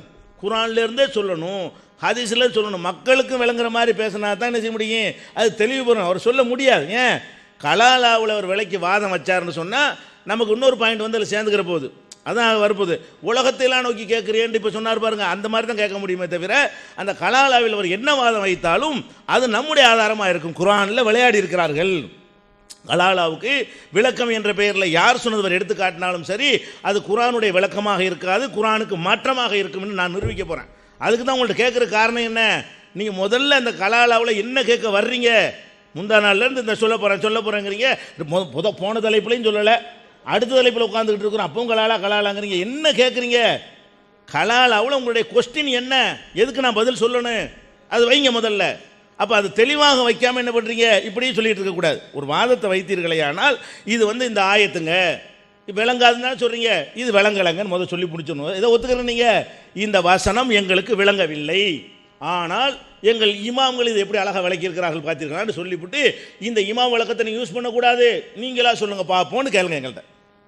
B: குரான்லேருந்தே சொல்லணும், ஹதீஸ்ல சொல்லணும். மக்களுக்கும் விளங்குற மாதிரி பேசினா தான் என்ன செய்ய முடியும், அது தெளிவு பெறும். அவர் சொல்ல முடியாது. ஏன், கலாலாவில் அவர் விலைக்கு வாதம் வச்சாருன்னு சொன்னால் நமக்கு இன்னொரு பாயிண்ட் வந்து அதில் சேர்ந்துக்கிற போகுது, அதான் வரப்போகுது. உலகத்தையெல்லாம் நோக்கி கேட்குறேன்னு இப்போ சொன்னார் பாருங்க, அந்த மாதிரி தான் கேட்க முடியுமே தவிர அந்த கலாலாவில் அவர் என்ன வாதம் வைத்தாலும் அது நம்முடைய ஆதாரமாக இருக்கும். குர்ஆனில் விளையாடி இருக்கிறார்கள். கலாலாவுக்கு விளக்கம் என்ற பெயரில் யார் சொன்னது எடுத்து காட்டினாலும் சரி, அது குர்ஆனுடைய விளக்கமாக இருக்காது, குர்ஆனுக்கு மாற்றமாக இருக்கும் என்று நான் நிரூபிக்க போகிறேன். அதுக்கு தான் உங்கள்கிட்ட கேட்குற காரணம் என்ன, நீங்கள் முதல்ல அந்த கலாலாவில் என்ன கேட்க வர்றீங்க, முந்தா நாள்லேருந்து இந்த சொல்ல போகிறேங்கிறீங்க. போன தலைப்புலையும் சொல்லலை, அடுத்த தலைப்பில் உட்காந்துக்கிட்டு இருக்கிறோம். அப்பவும் கலாலாங்கிறீங்க. என்ன கேட்குறீங்க? கலாலாவில் உங்களுடைய கொஸ்டின் என்ன? எதுக்கு நான் பதில் சொல்லணும்? அது வைங்க முதல்ல. அப்போ அது தெளிவாக வைக்காமல் என்ன பண்ணுறீங்க? இப்படியே சொல்லிட்டு இருக்கக்கூடாது. ஒரு வாதத்தை வைத்தீர்களே ஆனால் இது இந்த ஆயத்துங்க விளங்காதுன்னு சொல்கிறீங்க, இது விளங்கலைங்கன்னு முதல் சொல்லி பிடிச்சிடணும். இதை ஒத்துக்கிறேன். நீங்கள் இந்த வசனம் எங்களுக்கு விளங்கவில்லை, ஆனால் எங்கள் இமாம்கள் இது எப்படி அழகாக விளக்கியிருக்கிறார்கள் பார்த்தீர்களான்னு சொல்லிவிட்டு இந்த இமாம் விளக்கத்தை நீங்கள் யூஸ் பண்ணக்கூடாது, நீங்களாக சொல்லுங்கள் பார்ப்போன்னு கேளுங்க. எங்கள்கிட்ட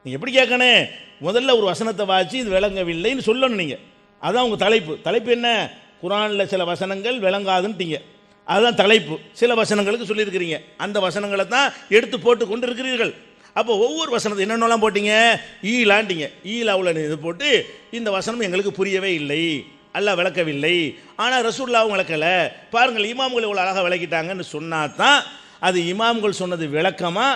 B: நீங்கள் எப்படி கேட்கணும்? முதல்ல ஒரு வசனத்தை வாசி இது விளங்கவில்லைன்னு சொல்லணும். நீங்கள் அதுதான் உங்கள் தலைப்பு என்ன? குரானில் சில வசனங்கள் விளங்காதுன்ட்டீங்க, அதுதான் தலைப்பு. சில வசனங்களுக்கு சொல்லியிருக்கிறீங்க, அந்த வசனங்களை தான் எடுத்து போட்டு கொண்டு இருக்கிறீர்கள். அப்போ ஒவ்வொரு வசனத்தை என்னென்னலாம் போட்டிங்க? ஈலான்ட்டிங்க. ஈலாவில் இது போட்டு இந்த வசனம் எங்களுக்கு புரியவே இல்லை, அல்லாஹ் விளக்கவில்லை, ஆனால் ரசூலுல்லாஹ் விளக்கலை, பாருங்கள் இமாம்கள் இவ்வளோ அழகாக விளக்கிட்டாங்கன்னு சொன்னால் தான் அது இமாம்கள் சொன்னது விளக்கமா,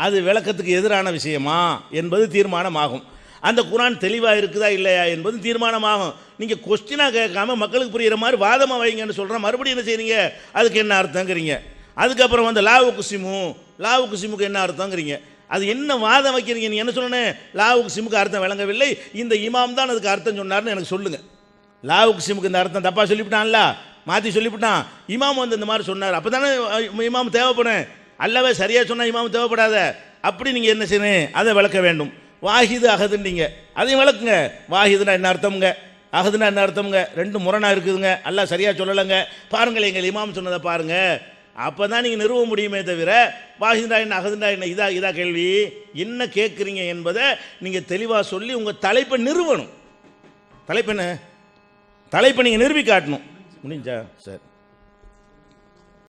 B: அது விளக்கத்துக்கு எதிரான விஷயமா என்பது தீர்மானமாகும். அந்த குரான் தெளிவாக இருக்குதா இல்லையா என்பது தீர்மானமாகும். நீங்கள் கொஸ்டினாக கேட்காம மக்களுக்கு புரிகிற மாதிரி வாதமாக வைங்கன்னு சொல்கிறேன். மறுபடியும் என்ன செய்றீங்க? அதுக்கு என்ன அர்த்தங்கிறீங்க. அதுக்கப்புறம் லாவுக்கு சிமுக்கு என்ன அர்த்தங்கிறீங்க. அது என்ன வாதம் வைக்கிறீங்க? நீங்கள் என்ன சொல்லணும்? லாவுக்கு சிமுக்கு அர்த்தம் விளங்கவில்லை, இந்த இமாம் தான் அதுக்கு அர்த்தம் சொன்னார்னு எனக்கு சொல்லுங்கள். லாவுக்கு சிமுக்கு இந்த அர்த்தம் தப்பாக சொல்லிவிட்டான்ல, மாற்றி சொல்லிவிட்டான். இமாம் இந்த மாதிரி சொன்னார், அப்போ தானே இமாம் தேவைப்படும். அல்லவே சரியாக சொன்னால் இமாம் தேவைப்படாத. அப்படி நீங்கள் என்ன செய்யணும்? அதை விளக்க வேண்டும். வாஹிது அகதுன்றீங்க, அதையும் விளக்குங்க. வாஹிதுனா என்ன அர்த்தம்ங்க, அகதுனா என்ன அர்த்தம்ங்க? ரெண்டு முரணாக இருக்குதுங்க, அல்லாஹ் சரியாக சொல்லலைங்க. பாருங்கள் எங்கள் இமாம் சொன்னதை பாருங்கள், அப்போ தான் நீங்கள் நிறுவ முடியுமே தவிர வாஹிதுனா என்ன அகதுனா என்ன இதா கேள்வி என்ன கேட்குறீங்க என்பதை நீங்கள் தெளிவாக சொல்லி உங்கள் தலைப்பை நிறுவணும். தலைப்பை நீங்கள் நிரூபி காட்டணும். முடிஞ்சா சார்?